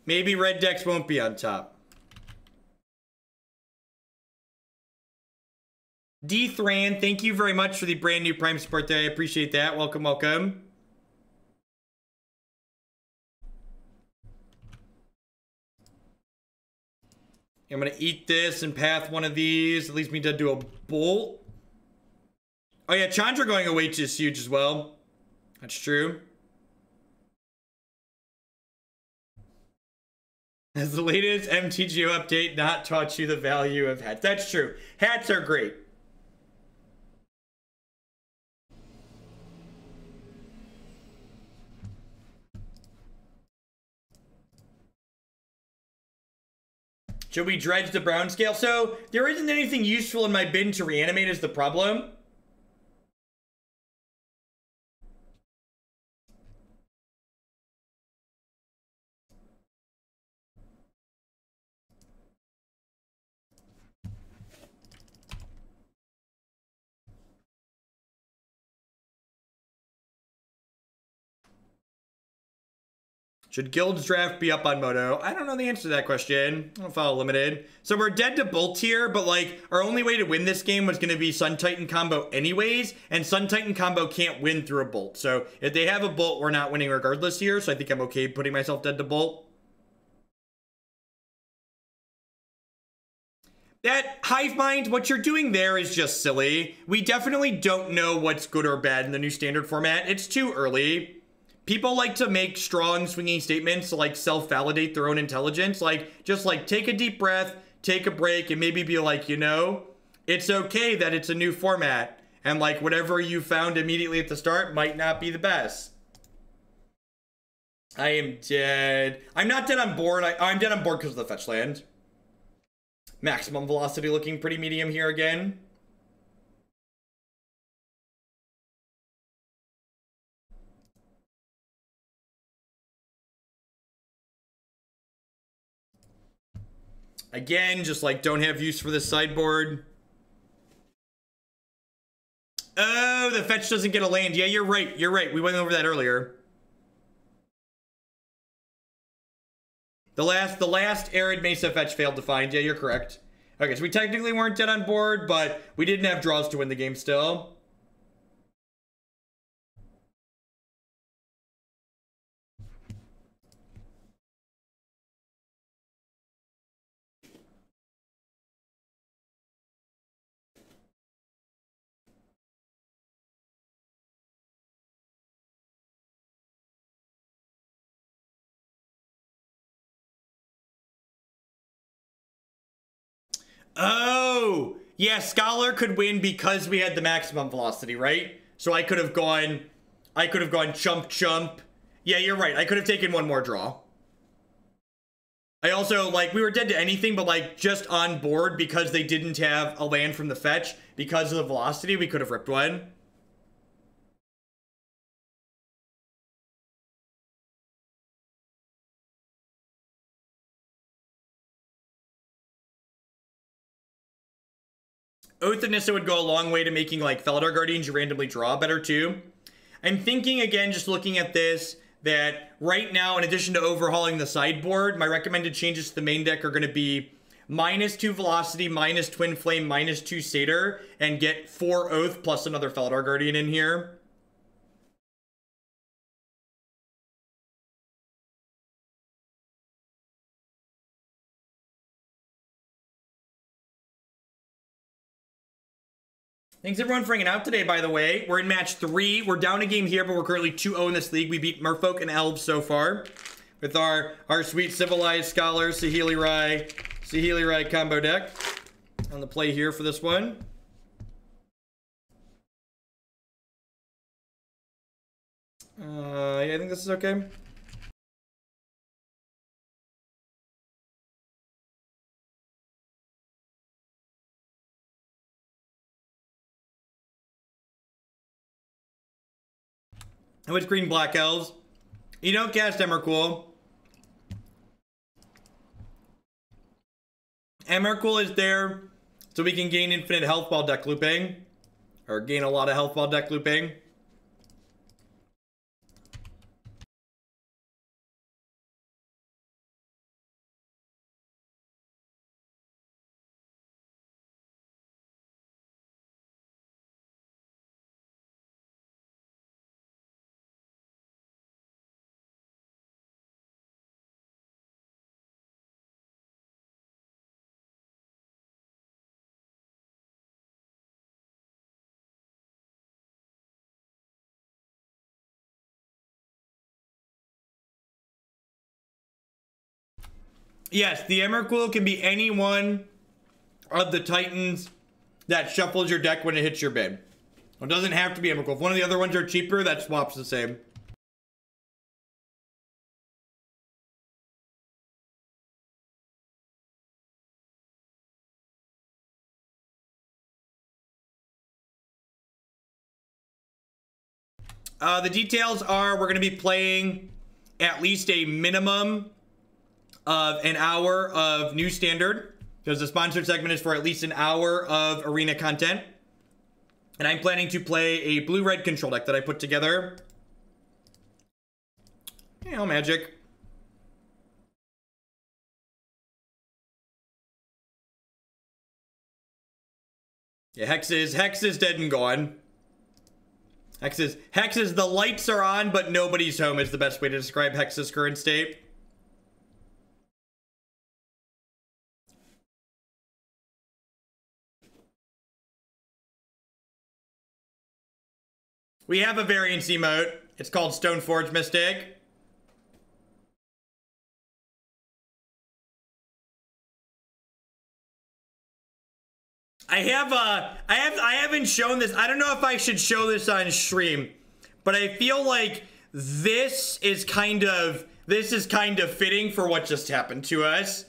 maybe red decks won't be on top. D Thran, thank you very much for the brand new Prime support there. I appreciate that. Welcome, welcome. I'm gonna eat this and path one of these. At least me to do a bolt. Oh yeah, Chandra going away is huge as well. That's true. Has the latest MTGO update not taught you the value of hats? That's true. Hats are great. Should we dredge the Brownscale? So, there isn't anything useful in my bin to reanimate is the problem. Should Guild's draft be up on Moto? I don't know the answer to that question. I don't follow limited. So we're dead to Bolt here, but like our only way to win this game was going to be Sun Titan combo anyways, and Sun Titan combo can't win through a Bolt. So if they have a Bolt, we're not winning regardless here, so I think I'm okay putting myself dead to Bolt. That Hive Mind, what you're doing there is just silly. We definitely don't know what's good or bad in the new standard format. It's too early. people like to make strong swinging statements to like self-validate their own intelligence. Like, just like take a deep breath, take a break, and maybe be like, you know, it's okay that it's a new format. And like whatever you found immediately at the start might not be the best. I am dead. I'm not dead on board. I'm dead on board because of the fetch land. Maximum velocity looking pretty medium here again. Again, just like don't have use for this sideboard. Oh, the fetch doesn't get a land. Yeah, you're right. You're right. We went over that earlier. The last Arid Mesa fetch failed to find. Yeah, you're correct. Okay, so we technically weren't dead on board, but we didn't have draws to win the game still. Oh, yeah, Scholar could win because we had the maximum velocity, right? So I could have gone chump chump. Yeah, you're right. I could have taken one more draw. I also, like, we were dead to anything, but like just on board because they didn't have a land from the fetch because of the velocity, we could have ripped one. Oath of Nissa would go a long way to making like Felidar Guardians you randomly draw better too. I'm thinking again, just looking at this, that right now, in addition to overhauling the sideboard, my recommended changes to the main deck are going to be -2 Velocity, -Twinflame, -2 Satyr, and get 4 Oath plus another Felidar Guardian in here. Thanks everyone for hanging out today, by the way. We're in match 3. We're down a game here, but we're currently 2-0 in this league. We beat Merfolk and Elves so far with our sweet Civilized Scholar, Saheeli Rai combo deck on the play here for this one. Yeah, I think this is okay. And with green black elves, you don't cast Emrakul. Emrakul is there so we can gain infinite health while deck looping, or gain a lot of health while deck looping. Yes, the Emrakul can be any one of the Titans that shuffles your deck when it hits your bid. It doesn't have to be Emrakul. If one of the other ones are cheaper, that swap's the same. The details are we're going to be playing at least a minimum of an hour of new standard, because the sponsored segment is for at least an hour of arena content. And I'm planning to play a blue-red control deck that I put together. You know, magic. Yeah, Hex is dead and gone. Hex is the lights are on, but nobody's home is the best way to describe Hex's current state. We have a variance emote. It's called Stoneforge Mystic. I haven't shown this. I don't know if I should show this on stream, but I feel like this is kind of fitting for what just happened to us.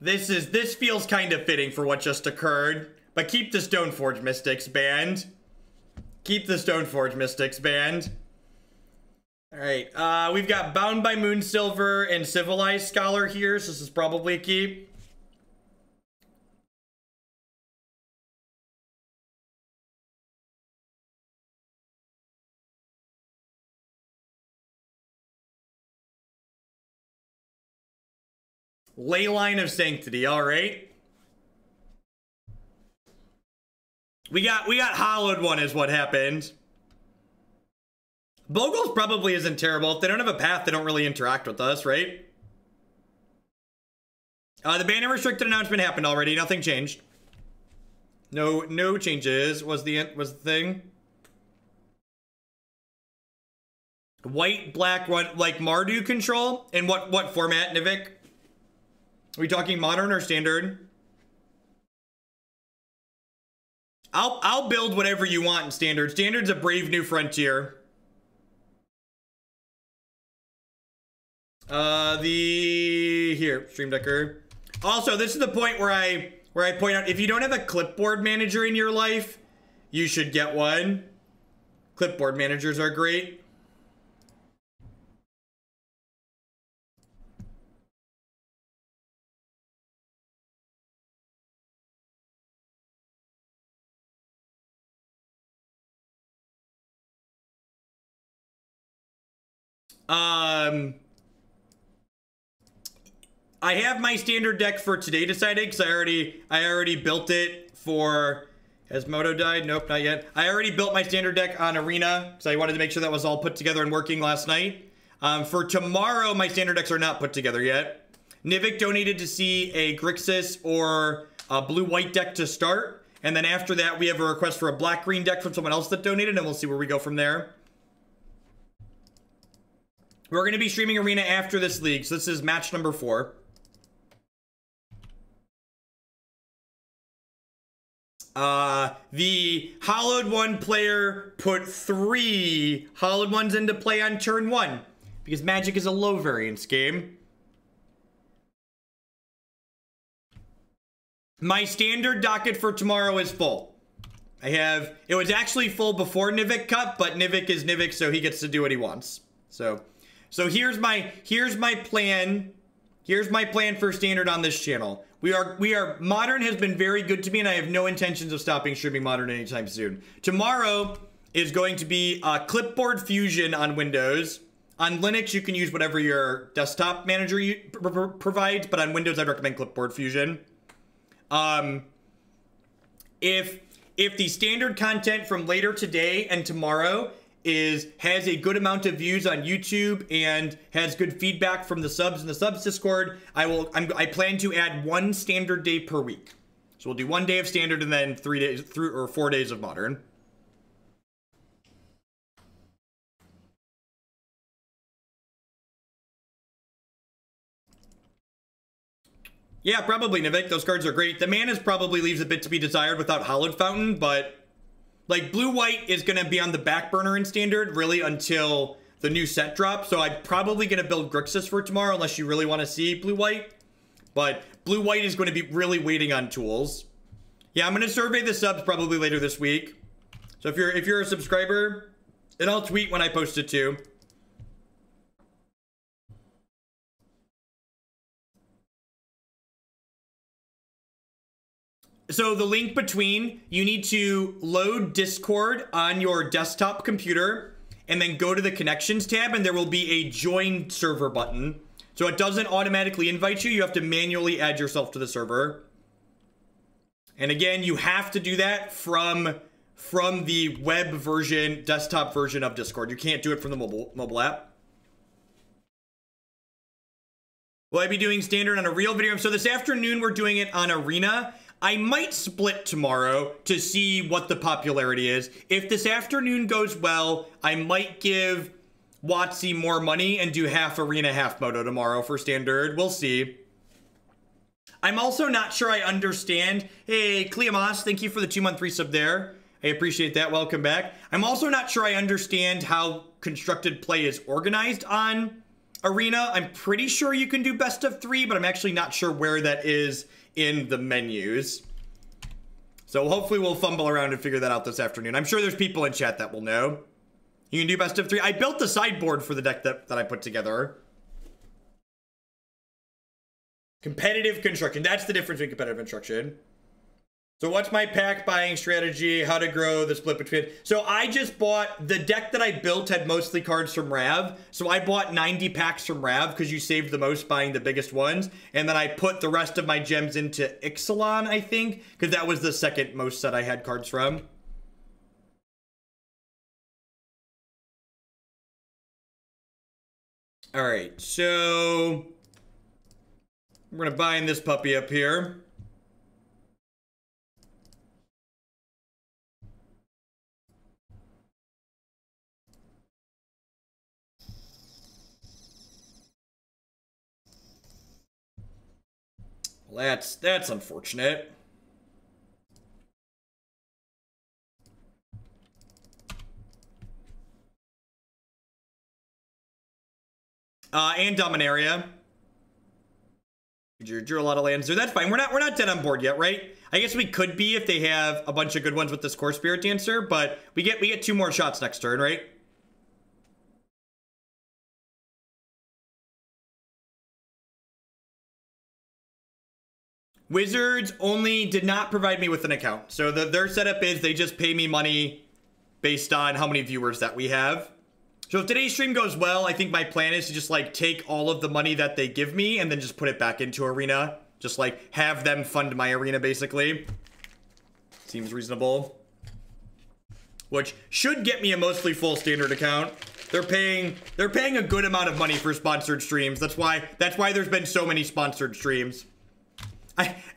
This feels kind of fitting for what just occurred. But keep the Stoneforge Mystics banned. Keep the Stoneforge Mystics banned. Alright, we've got Bound by Moonsilver and Civilized Scholar here, so this is probably a keep. Leyline of Sanctity, alright. We got Hallowed one is what happened. Bogles probably isn't terrible. If they don't have a path, they don't really interact with us, right? The ban and restricted announcement happened already. Nothing changed. No changes was the thing. White, black, one like Mardu control. In what format, Nivik? Are we talking modern or standard? I'll build whatever you want in standard. Standard's a brave new frontier. Here, Stream Decker. Also, this is the point where I point out, if you don't have a clipboard manager in your life, you should get one. Clipboard managers are great. I have my standard deck for today decided because I already built it for. Has Moto died? Nope, not yet. I already built my standard deck on Arena because I wanted to make sure that was all put together and working last night. For tomorrow, my standard decks are not put together yet. Nivik donated to see a Grixis or a blue-white deck to start, and then after that, we have a request for a black-green deck from someone else that donated, and we'll see where we go from there. We're going to be streaming Arena after this league, so this is match number 4. The Hallowed One player put 3 Hallowed Ones into play on turn 1, because Magic is a low variance game. My standard docket for tomorrow is full. It was actually full before Nivik cut, but Nivik is Nivik, so he gets to do what he wants. So here's my plan. Here's my plan for standard on this channel. Modern has been very good to me, and I have no intentions of stopping streaming Modern anytime soon. Tomorrow is going to be Clipboard Fusion on Windows. On Linux, you can use whatever your desktop manager provides, but on Windows, I'd recommend Clipboard Fusion. If the standard content from later today and tomorrow has a good amount of views on YouTube and has good feedback from the subs in the subs Discord, I plan to add 1 standard day per week. So we'll do 1 day of standard and then 4 days of modern. Yeah, probably Nivik. Those cards are great. The Manas probably leaves a bit to be desired without Hallowed Fountain, but like blue-white is going to be on the back burner in standard really until the new set drops. So I'm probably going to build Grixis for tomorrow unless you really want to see blue-white. But blue-white is going to be really waiting on tools. Yeah, I'm going to survey the subs probably later this week. So if you're a subscriber, and I'll tweet when I post it too. So the link between, you need to load Discord on your desktop computer and then go to the connections tab, and there will be a join server button. So it doesn't automatically invite you. You have to manually add yourself to the server. And again, you have to do that from the web version, desktop version of Discord. You can't do it from the mobile app. Will I be doing standard on a real video? So this afternoon, we're doing it on Arena. I might split tomorrow to see what the popularity is. If this afternoon goes well, I might give WotC more money and do half arena, half moto tomorrow for standard. We'll see. I'm also not sure I understand. Hey, Cleomas, thank you for the 2-month resub there. I appreciate that. Welcome back. I'm also not sure I understand how constructed play is organized on Arena. I'm pretty sure you can do best of 3, but I'm actually not sure where that is in the menus. So hopefully we'll fumble around and figure that out this afternoon. I'm sure there's people in chat that will know. You can do best of 3. I built the sideboard for the deck that I put together. Competitive construction. That's the difference in competitive construction. So what's my pack buying strategy? How to grow the split between... So I just bought... The deck that I built had mostly cards from Rav. So I bought 90 packs from Rav because you saved the most buying the biggest ones. And then I put the rest of my gems into Ixalan, I think. Because that was the second most set I had cards from. Alright, so... We're going to buy in this puppy up here. Well, that's unfortunate. And Dominaria. You drew a lot of lands there. That's fine. We're not dead on board yet, right? I guess we could be if they have a bunch of good ones with this Core Spirit Dancer, but we get 2 more shots next turn, right? Wizards only did not provide me with an account. So their setup is they just pay me money based on how many viewers that we have. So if today's stream goes well, I think my plan is to just like take all of the money that they give me and then just put it back into Arena. Just like have them fund my Arena basically. Seems reasonable. Which should get me a mostly full standard account. They're paying a good amount of money for sponsored streams. That's why there's been so many sponsored streams.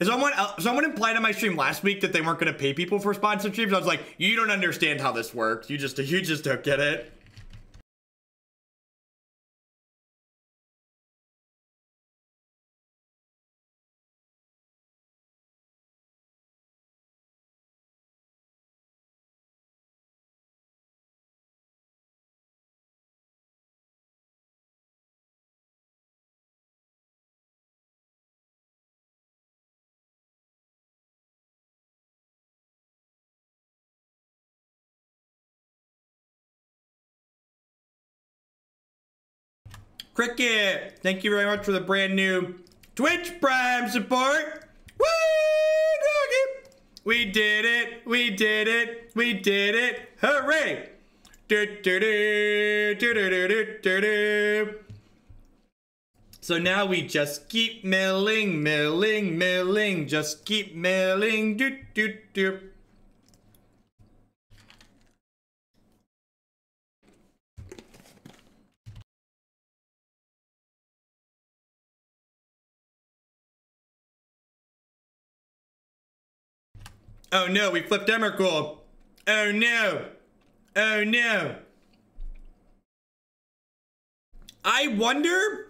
Someone implied on my stream last week that they weren't going to pay people for sponsored streams. I was like, you don't understand how this works. You just don't get it. Cricket, thank you very much for the brand new Twitch Prime support. Woo, doggy. We did it. We did it. We did it. Hooray. So now we just keep milling, milling, milling. Just keep milling. Oh no, we flipped Emrakul. Oh no. Oh no. I wonder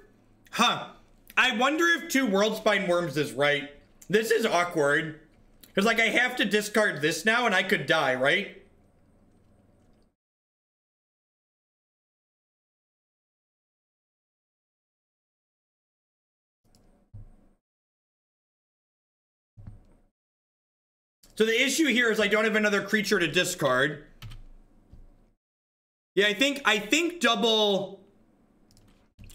if 2 Worldspine Worms is right. This is awkward. Because like I have to discard this now and I could die, right? So the issue here is I don't have another creature to discard. Yeah, I think double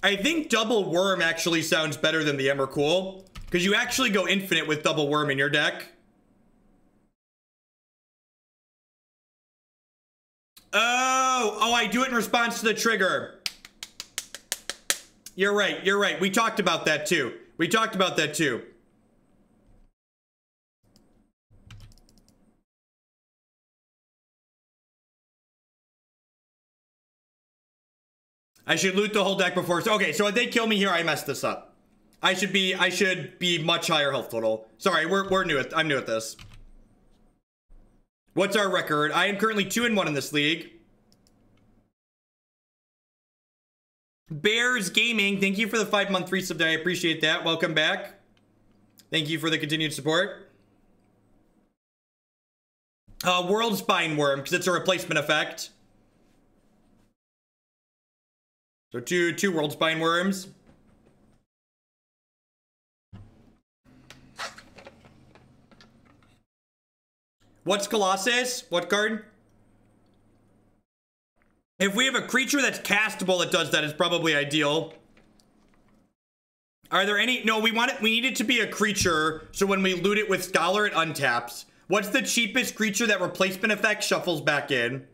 worm actually sounds better than the Emrakul, because you actually go infinite with double worm in your deck. Oh, I do it in response to the trigger. You're right. We talked about that too. I should loot the whole deck before. Okay, so if they kill me here, I messed this up. I should be much higher health total. Sorry, I'm new at this. What's our record? I am currently 2-1 in this league. Bears Gaming, thank you for the 5-month resub day. I appreciate that. Welcome back. Thank you for the continued support. World Spine Worm, because it's a replacement effect. So two World Spine Worms. What's Colossus? What card? If we have a creature that's castable that does that, it's probably ideal. Are there any? No, we need it to be a creature, so when we loot it with Scholar, it untaps. What's the cheapest creature that replacement effect shuffles back in?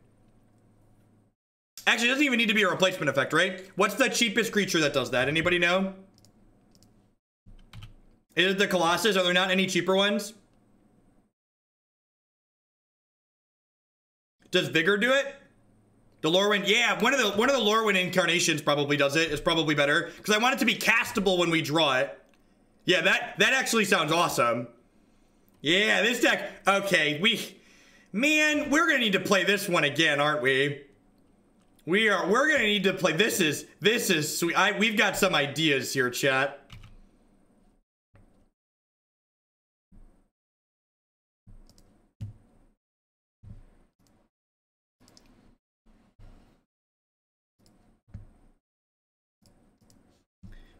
Actually, it doesn't even need to be a replacement effect, right? What's the cheapest creature that does that? Anybody know? Is it the Colossus? Are there not any cheaper ones? Does Vigor do it? The Lorwyn, yeah, one of the Lorwyn incarnations probably does it. It's probably better because I want it to be castable when we draw it. Yeah, that actually sounds awesome. Yeah, this deck. Okay, we're gonna need to play this one again, aren't we? We're gonna need to play. This is sweet. We've got some ideas here, chat.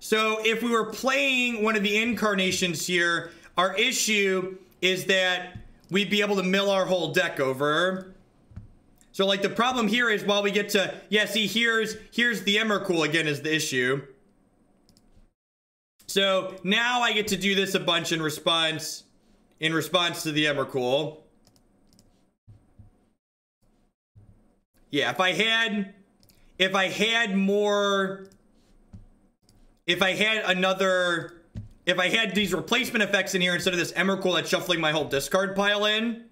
So if we were playing one of the incarnations here, our issue is that we'd be able to mill our whole deck over. So like the problem here is while we get to, yeah, see here's the Emrakul again is the issue. So now I get to do this a bunch in response to the Emrakul. Yeah, if I had these replacement effects in here instead of this Emrakul that's shuffling my whole discard pile in.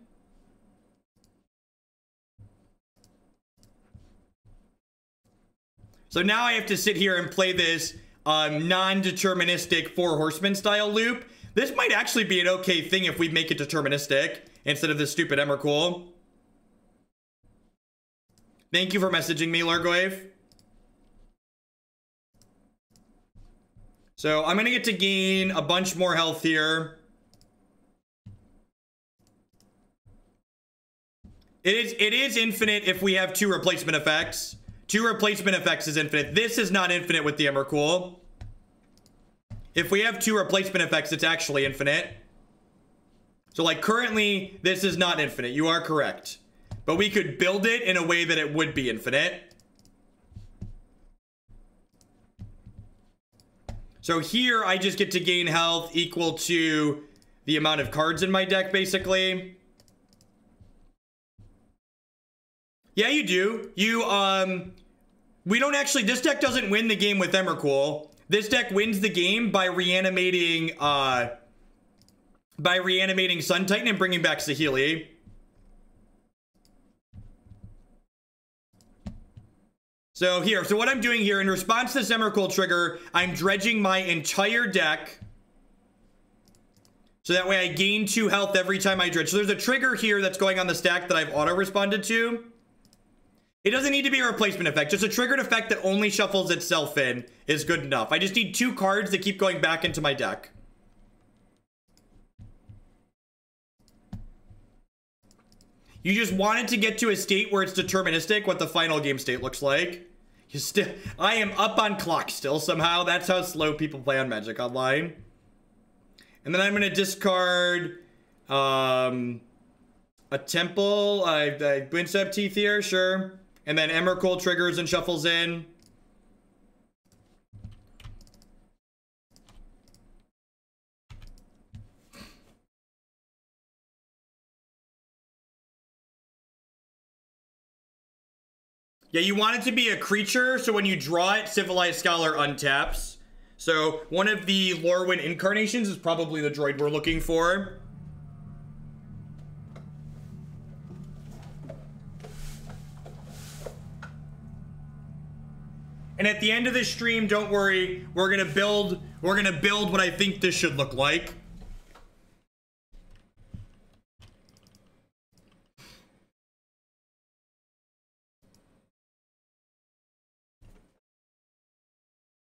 So now I have to sit here and play this non-deterministic Four Horsemen style loop. This might actually be an okay thing if we make it deterministic instead of this stupid Emrakul. Thank you for messaging me, Largoave. So I'm gonna get to gain a bunch more health here. It is infinite if we have 2 replacement effects. 2 replacement effects is infinite. This is not infinite with the Emrakul. If we have 2 replacement effects, it's actually infinite. So like currently, this is not infinite. You are correct. But we could build it in a way that it would be infinite. So here, I just get to gain health equal to the amount of cards in my deck, basically. Yeah, you do. We don't actually, this deck doesn't win the game with Emrakul. This deck wins the game by reanimating Sun Titan and bringing back Saheeli. So here, so what I'm doing here, in response to this Emrakul trigger, I'm dredging my entire deck. So that way I gain 2 health every time I dredge. So there's a trigger here that's going on the stack that I've auto-responded to. It doesn't need to be a replacement effect. Just a triggered effect that only shuffles itself in is good enough. I just need 2 cards that keep going back into my deck. You just want it to get to a state where it's deterministic what the final game state looks like. I am up on clock still somehow. That's how slow people play on Magic Online. And then I'm going to discard a Temple, Windswept Heath here, sure. And then Emrakul triggers and shuffles in. Yeah, you want it to be a creature, so when you draw it, Civilized Scholar untaps. So one of the Lorwyn incarnations is probably the droid we're looking for. And at the end of this stream, don't worry, we're gonna build what I think this should look like.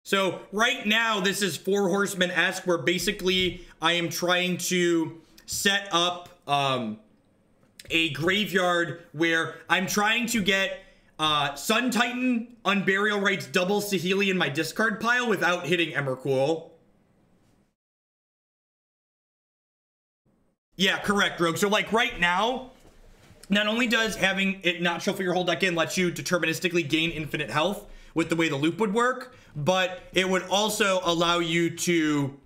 So right now, this is Four Horsemen-esque, where basically I am trying to set up a graveyard where I'm trying to get Sun Titan, Unburial Rites, double Saheeli in my discard pile without hitting Emrakul. Yeah, correct, Rogue. So like right now, not only does having it not shuffle your whole deck in let you deterministically gain infinite health with the way the loop would work, but it would also allow you to,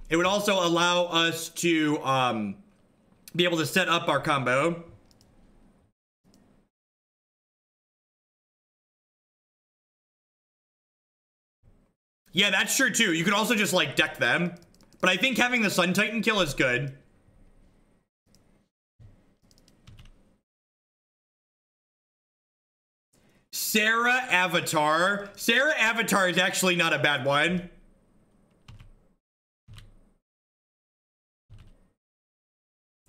it would also allow us to be able to set up our combo. Yeah, that's true too. You can also just like deck them, but I think having the Sun Titan kill is good. Sarah Avatar. Sarah Avatar is actually not a bad one.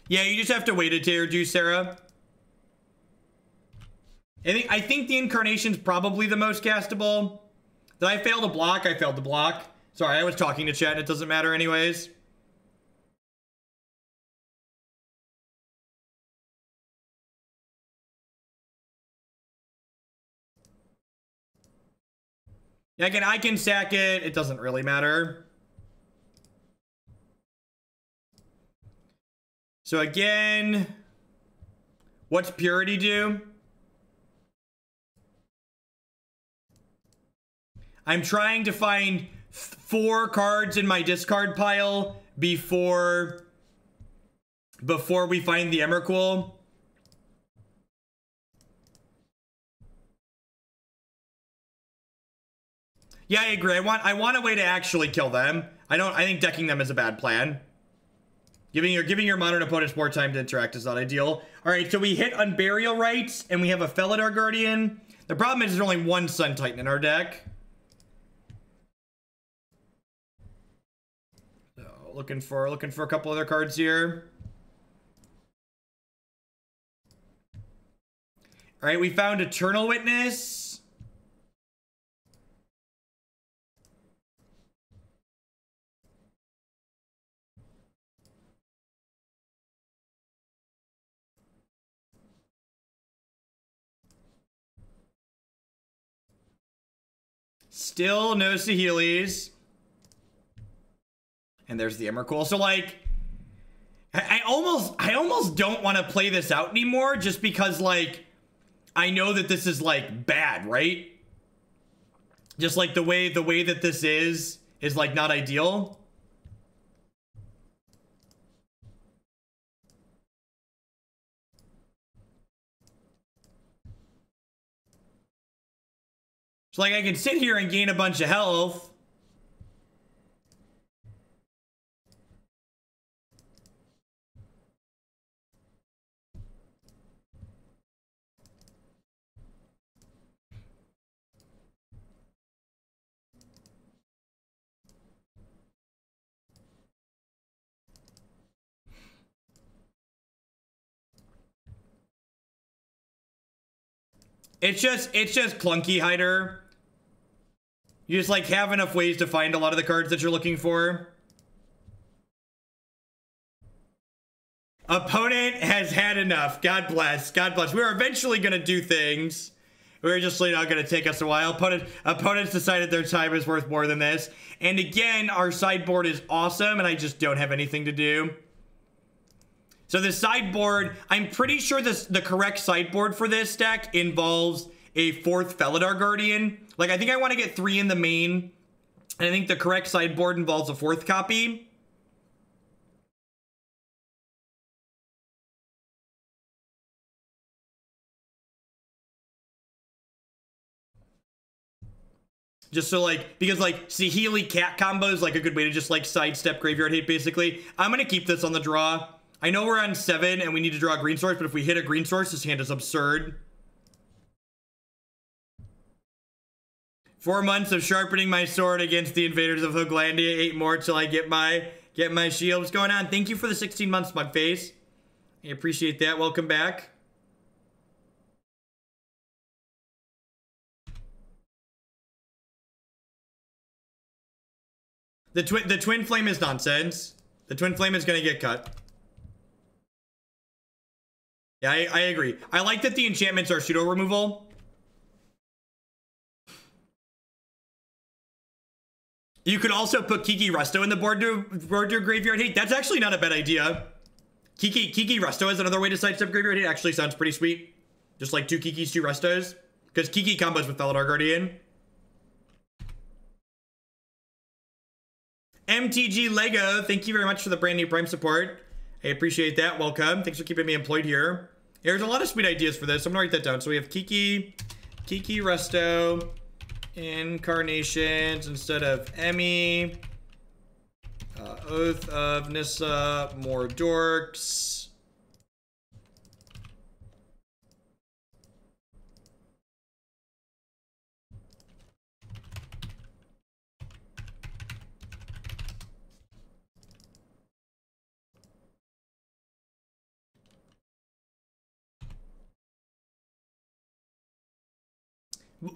Yeah, you just have to wait a day or two, Sarah. I think the Incarnation's probably the most castable. Did I fail to block? I failed to block. Sorry, I was talking to chat and it doesn't matter anyways. Again, I can sack it. It doesn't really matter. So again, what's Purity do? I'm trying to find 4 cards in my discard pile before we find the Emrakul. Yeah, I agree. I want a way to actually kill them. I think decking them is a bad plan. Giving your modern opponents more time to interact is not ideal. All right, so we hit Unburial Rites and we have a Felidar Guardian. The problem is there's only one Sun Titan in our deck. So looking for a couple other cards here. All right, we found Eternal Witness. Still no Saheelis. And there's the Emrakul. So like, I almost don't want to play this out anymore just because like, I know that this is like bad, right? Just like the way that this is like not ideal. So like I can sit here and gain a bunch of health. It's just clunky hider. You just like have enough ways to find a lot of the cards that you're looking for. Opponent has had enough. God bless. God bless. We're eventually going to do things. We're just not going to take us a while. Opponents decided their time is worth more than this. And again, our sideboard is awesome and I just don't have anything to do. So the sideboard, I'm pretty sure the correct sideboard for this deck involves a 4th Felidar Guardian. Like, I think I want to get 3 in the main. And I think the correct sideboard involves a 4th copy. Just so like, because like Saheeli cat combo is like a good way to just like sidestep graveyard hate basically. I'm going to keep this on the draw. I know we're on 7 and we need to draw a green source, but if we hit a green source, this hand is absurd. 4 months of sharpening my sword against the invaders of Hooglandia. 8 more till I get my shield. What's going on? Thank you for the 16 months, Smugface. I appreciate that. Welcome back. The Twinflame is nonsense. The Twinflame is gonna get cut. Yeah, I agree. I like that the enchantments are pseudo removal. You could also put Kiki Resto in the board to Graveyard Hate. That's actually not a bad idea. Kiki Resto is another way to sidestep Graveyard Hate. Actually sounds pretty sweet. Just like 2 Kikis, 2 Restos. Because Kiki combos with Felidar Guardian. MTG Lego, thank you very much for the brand new Prime support. I appreciate that. Welcome. Thanks for keeping me employed here. There's a lot of sweet ideas for this. I'm gonna write that down. So we have Kiki Resto, Incarnations instead of Emmy, Oath of Nissa, more dorks.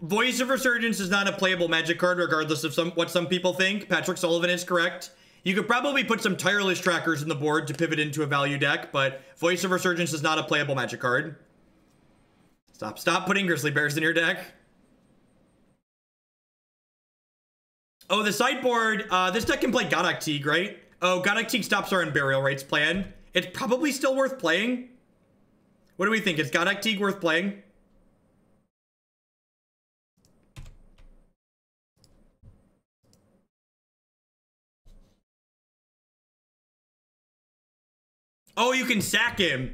Voice of Resurgence is not a playable Magic card, regardless of what some people think. Patrick Sullivan is correct. You could probably put some Tireless Trackers in the board to pivot into a value deck, but Voice of Resurgence is not a playable Magic card. Stop putting Grizzly Bears in your deck. Oh, the sideboard. This deck can play Godok Teague, right? Oh, Godok Teague stops our Unburial Rites plan. It's probably still worth playing. What do we think? Is Godok Teague worth playing? Oh, you can sack him.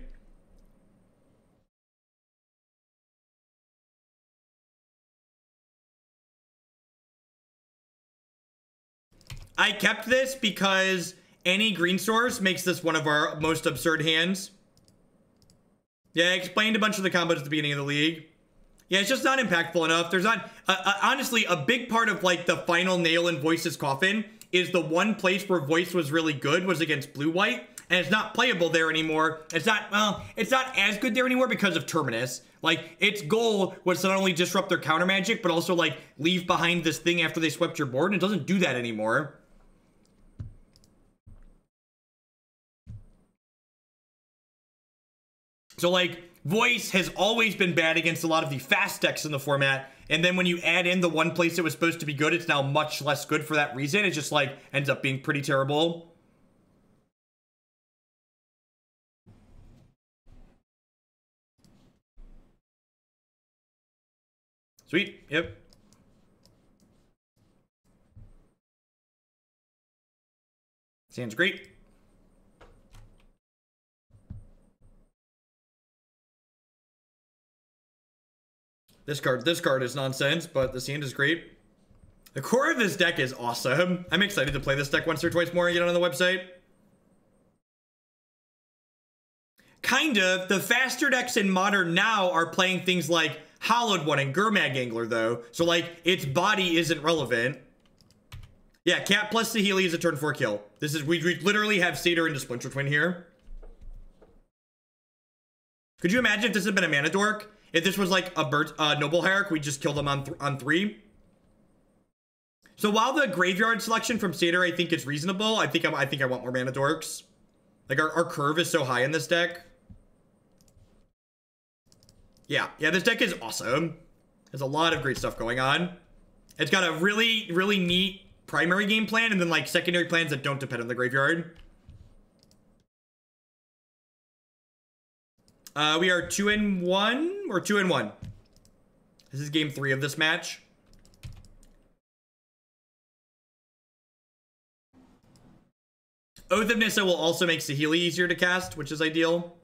I kept this because any green source makes this one of our most absurd hands. Yeah, I explained a bunch of the combos at the beginning of the league. Yeah, it's just not impactful enough. There's not, honestly, a big part of like the final nail in Voice's coffin is the one place where Voice was really good was against blue-white. And it's not playable there anymore. It's not, well, it's not as good there anymore because of Terminus. Like, its goal was to not only disrupt their counter magic, but also, like, leave behind this thing after they swept your board, and it doesn't do that anymore. So, like, Voice has always been bad against a lot of the fast decks in the format, and then when you add in the one place it was supposed to be good, it's now much less good for that reason. It just, like, ends up being pretty terrible. Sweet, yep. Sounds great. This card is nonsense, but this hand is great. The core of this deck is awesome. I'm excited to play this deck once or twice more and get it on the website. Kind of. The faster decks in Modern now are playing things like Hallowed One and Gurmag Angler, though. So, like, its body isn't relevant. Yeah, Cat plus Saheeli is a turn 4 kill. This is, we literally have Satyr into Splinter Twin here. Could you imagine if this had been a Mana Dork? If this was like a Noble Hierarch, we just kill them on 3. So while the graveyard selection from Satyr I think is reasonable, I think I want more Mana Dorks. Like, our curve is so high in this deck. Yeah, this deck is awesome. There's a lot of great stuff going on. It's got a really, really neat primary game plan and then, like, secondary plans that don't depend on the graveyard. We are 2-1 or 2-1. This is game 3 of this match. Oath of Nissa will also make Saheeli easier to cast, which is ideal.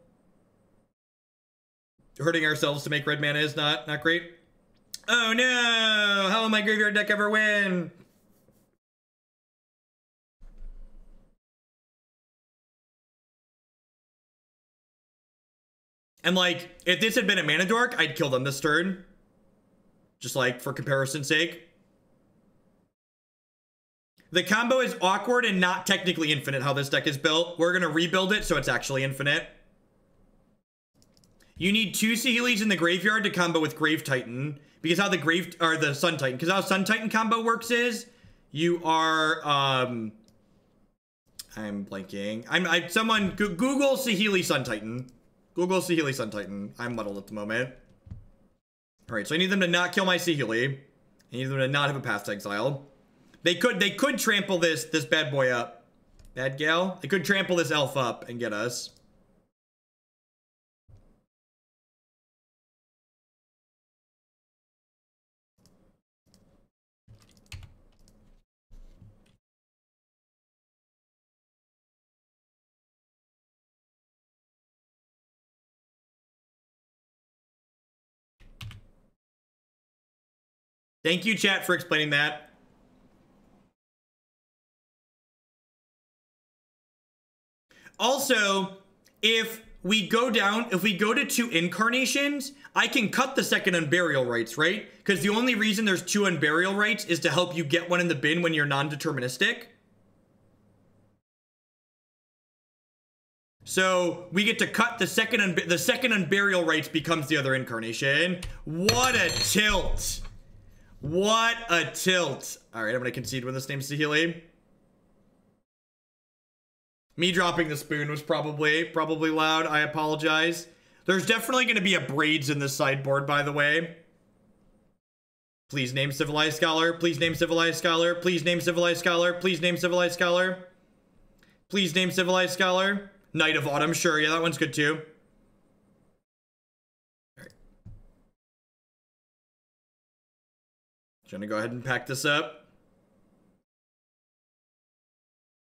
Hurting ourselves to make red mana is not great. Oh no! How will my graveyard deck ever win? And, like, if this had been a Mana Dork, I'd kill them this turn. Just, like, for comparison's sake. The combo is awkward and not technically infinite how this deck is built. We're going to rebuild it so it's actually infinite. You need 2 Saheelis in the graveyard to combo with Grave Titan. Because how the Sun Titan. Because how Sun Titan combo works is you are I'm blanking. Someone Google Saheeli Sun Titan. Google Saheeli Sun Titan. I'm muddled at the moment. Alright, so I need them to not kill my Saheeli. I need them to not have a Path to Exile. They could trample this bad boy up. Bad gal? They could trample this elf up and get us. Thank you, chat, for explaining that. Also, if we go to 2 incarnations, I can cut the second Unburial Rites, right? Because the only reason there's 2 Unburial Rites is to help you get one in the bin when you're non-deterministic. So we get to cut the second Unburial Rites becomes the other incarnation. What a tilt! What a tilt! All right, I'm gonna concede with this name Saheeli. Me dropping the spoon was probably loud. I apologize. There's definitely gonna be a braids in this sideboard, by the way. Please name Civilized Scholar. Please name Civilized Scholar. Please name Civilized Scholar. Please name Civilized Scholar. Please name Civilized Scholar. Night of Autumn. Sure, yeah, that one's good too. Gonna go ahead and pack this up.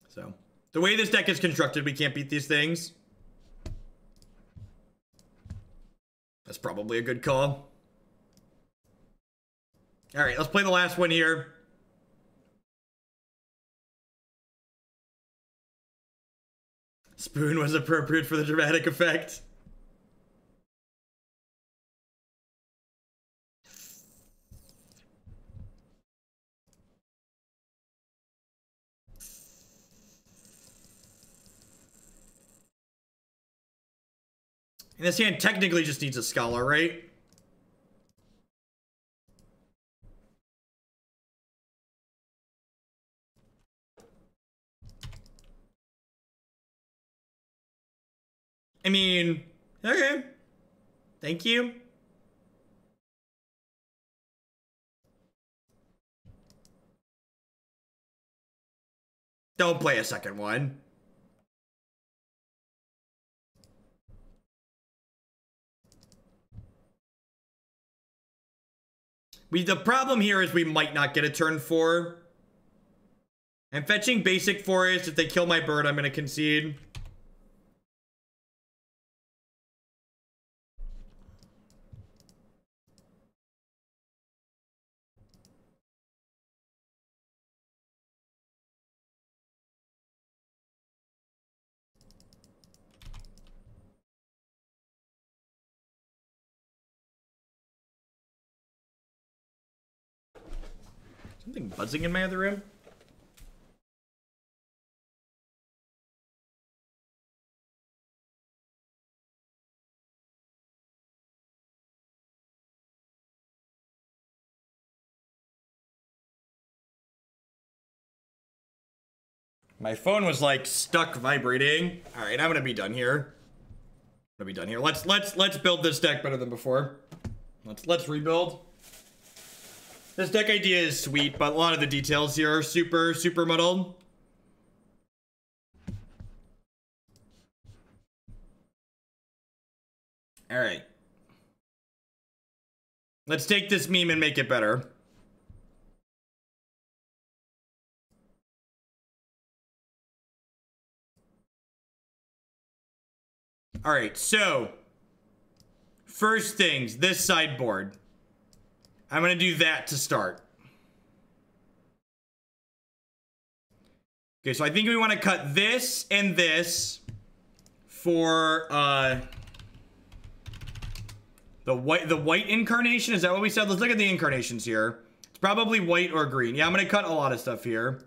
So, the way this deck is constructed, we can't beat these things. That's probably a good call. All right, let's play the last one here. Spoon was appropriate for the dramatic effect. And this hand technically just needs a Scholar, right? I mean, okay. Thank you. Don't play a second one. The problem here is we might not get a turn 4. I'm fetching basic forest. If they kill my bird, I'm going to concede. Something buzzing in my other room? My phone was like stuck vibrating. All right, I'm gonna be done here. Let's build this deck better than before. Let's rebuild. This deck idea is sweet, but a lot of the details here are super muddled. All right. Let's take this meme and make it better. All right, so first things, this sideboard. I'm gonna do that to start. Okay, so I think we want to cut this and this for the white incarnation. Is that what we said? Let's look at the incarnations here. It's probably white or green. Yeah, I'm gonna cut a lot of stuff here.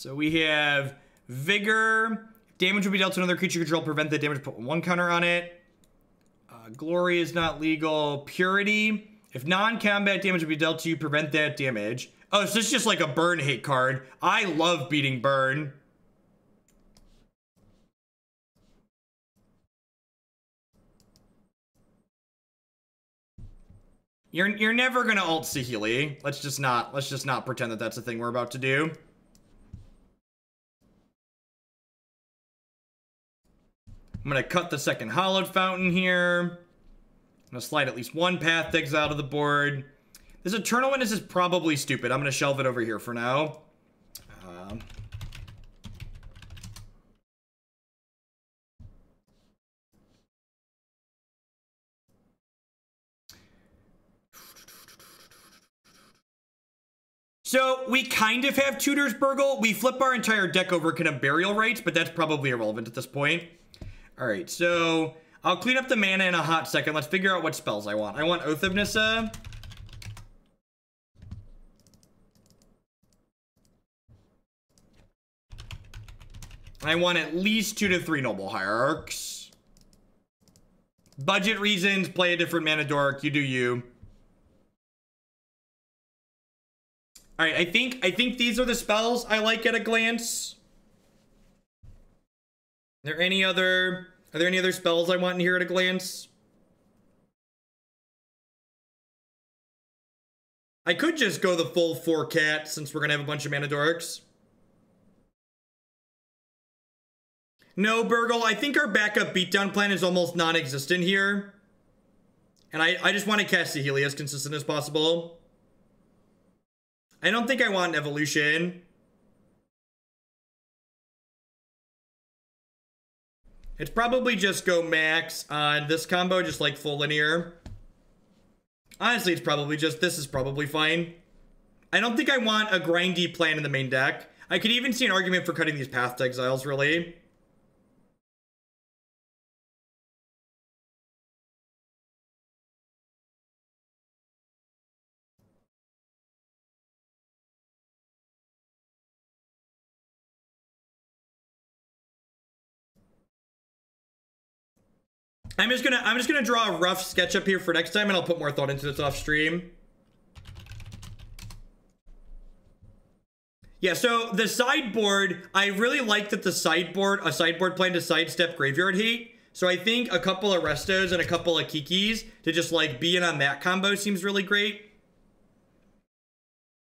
So we have Vigor. Damage will be dealt to another creature you control. Prevent the damage. Put 1 counter on it. Glory is not legal. Purity. If non-combat damage will be dealt to you, prevent that damage. Oh, so this is just like a burn hate card. I love beating burn. You're never gonna ult Saheeli. Let's just not pretend that that's a thing we're about to do. I'm gonna cut the second Hallowed Fountain here. I'm gonna slide at least 1 Path to Exile to the board. This Eternal Witness is probably stupid. I'm gonna shelve it over here for now. So we kind of have Tutor's Burgle. We flip our entire deck over to Unburial Rites, but that's probably irrelevant at this point. All right, so I'll clean up the mana in a hot second. Let's figure out what spells I want. I want Oath of Nissa. I want at least 2 to 3 Noble Hierarchs. Budget reasons, play a different mana dork. You do you. All right, I think these are the spells I like at a glance. Are there any other spells I want in here at a glance? I could just go the full 4 cat since we're gonna have a bunch of mana dorks. No, Burgle, I think our backup beatdown plan is almost non-existent here. And I just want to cast Saheeli as consistent as possible. I don't think I want Evolution. It's probably just go max on this combo, just like full linear. Honestly, it's probably just, this is probably fine. I don't think I want a grindy plan in the main deck. I could even see an argument for cutting these Path to Exiles, really. I'm just gonna draw a rough sketch up here for next time, and I'll put more thought into this off stream. Yeah, so the sideboard, I really like that a sideboard plan to sidestep Graveyard Hate. So I think a couple of Restos and a couple of Kikis to just like be in on that combo seems really great.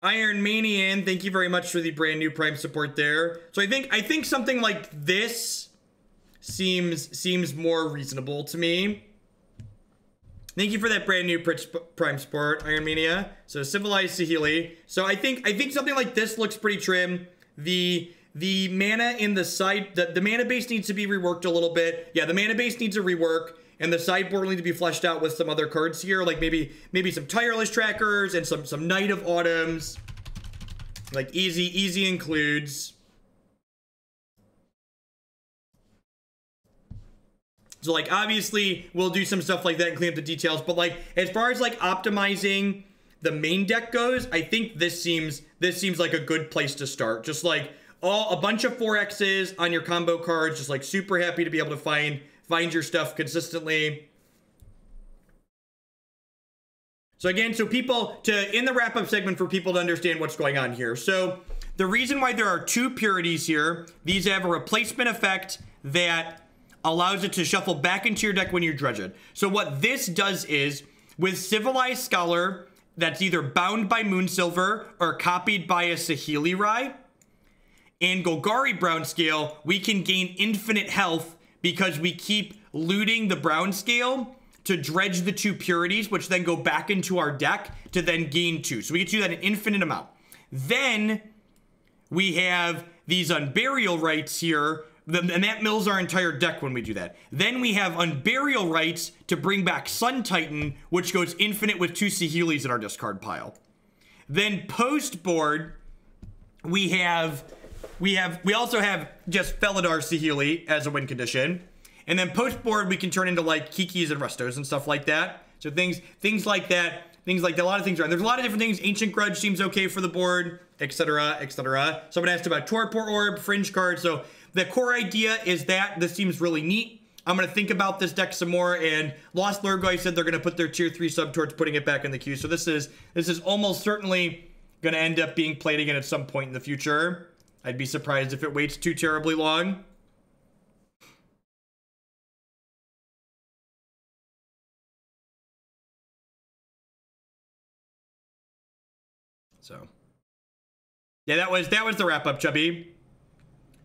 Iron Manian, thank you very much for the brand new Prime support there. So I think something like this seems more reasonable to me. Thank you for that brand new Prime support, Iron Mania. So Civilized Saheeli. So I think something like this looks pretty trim. The mana in the side, the mana base needs to be reworked a little bit. Yeah, the mana base needs a rework, and the sideboard will need to be fleshed out with some other cards here, like maybe some Tireless Trackers and some Night of Autumns. Like easy includes. So like obviously we'll do some stuff like that and clean up the details, but like as far as like optimizing the main deck goes, I think this seems like a good place to start. Just like a bunch of 4Xs on your combo cards, just like super happy to be able to find your stuff consistently. So again, in the wrap-up segment for people to understand what's going on here. So the reason why there are 2 Purities here, these have a replacement effect that allows it to shuffle back into your deck when you dredge it. So what this does is, with Civilized Scholar, that's either bound by Moonsilver or copied by a Saheeli Rai, and Golgari Brownscale, we can gain infinite health because we keep looting the Brownscale to dredge the 2 Purities, which then go back into our deck to then gain 2. So we get to do that an infinite amount. Then we have these Unburial Rites here, and that mills our entire deck when we do that. Then we have Unburial Rites to bring back Sun Titan, which goes infinite with 2 Saheelis in our discard pile. Then post board, we also have just Felidar Saheeli as a win condition. And then post board, we can turn into like Kikis and Restos and stuff like that. So things like that things like that. A lot of things are. There's a lot of different things. Ancient Grudge seems okay for the board, etc., etc. Someone asked about Torpor Orb, Fringe card. So the core idea is that this seems really neat. I'm going to think about this deck some more, and Lost Lurgoy said they're going to put their tier 3 sub towards putting it back in the queue. So this is almost certainly going to end up being played again at some point in the future. I'd be surprised if it waits too terribly long. So, yeah, that was the wrap up, Chubby.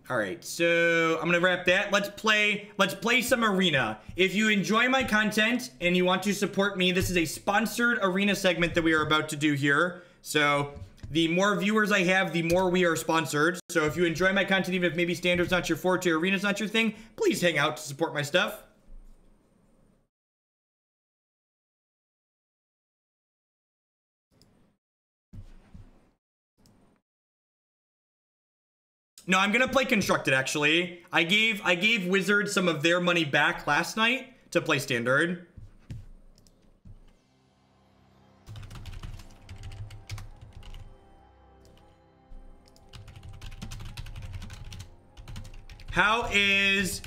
All right, so I'm gonna wrap that. Let's play some Arena. If you enjoy my content and you want to support me, this is a sponsored Arena segment that we are about to do here. So the more viewers I have, the more we are sponsored. So if you enjoy my content, even if maybe Standard's not your forte, Arena's not your thing, please hang out to support my stuff. No, I'm gonna play Constructed, actually. I gave Wizards some of their money back last night to play Standard. How is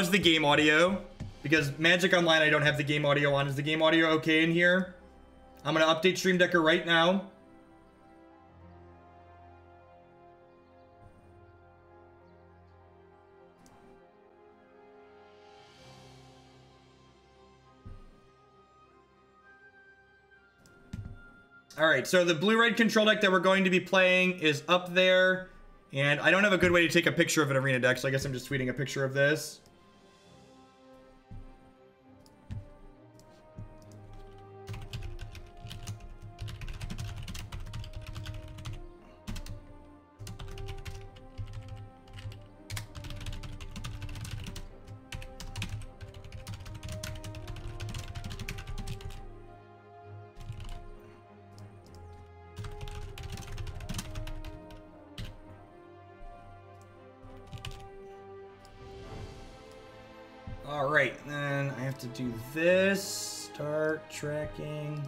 the game audio? Because Magic Online, I don't have the game audio on. Is the game audio okay in here? I'm gonna update Stream Decker right now. All right, so the blue-red control deck that we're going to be playing is up there, and I don't have a good way to take a picture of an Arena deck, so I guess I'm just tweeting a picture of this. All right, then I have to do this. Start tracking.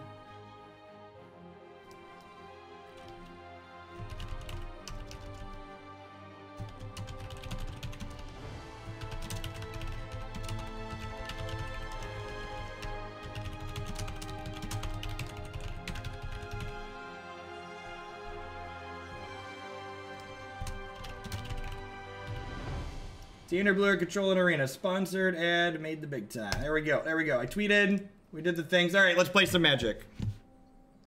Standard Blue Control in Arena. Sponsored ad made the big time. There we go. There we go. I tweeted. We did the things. All right, let's play some Magic.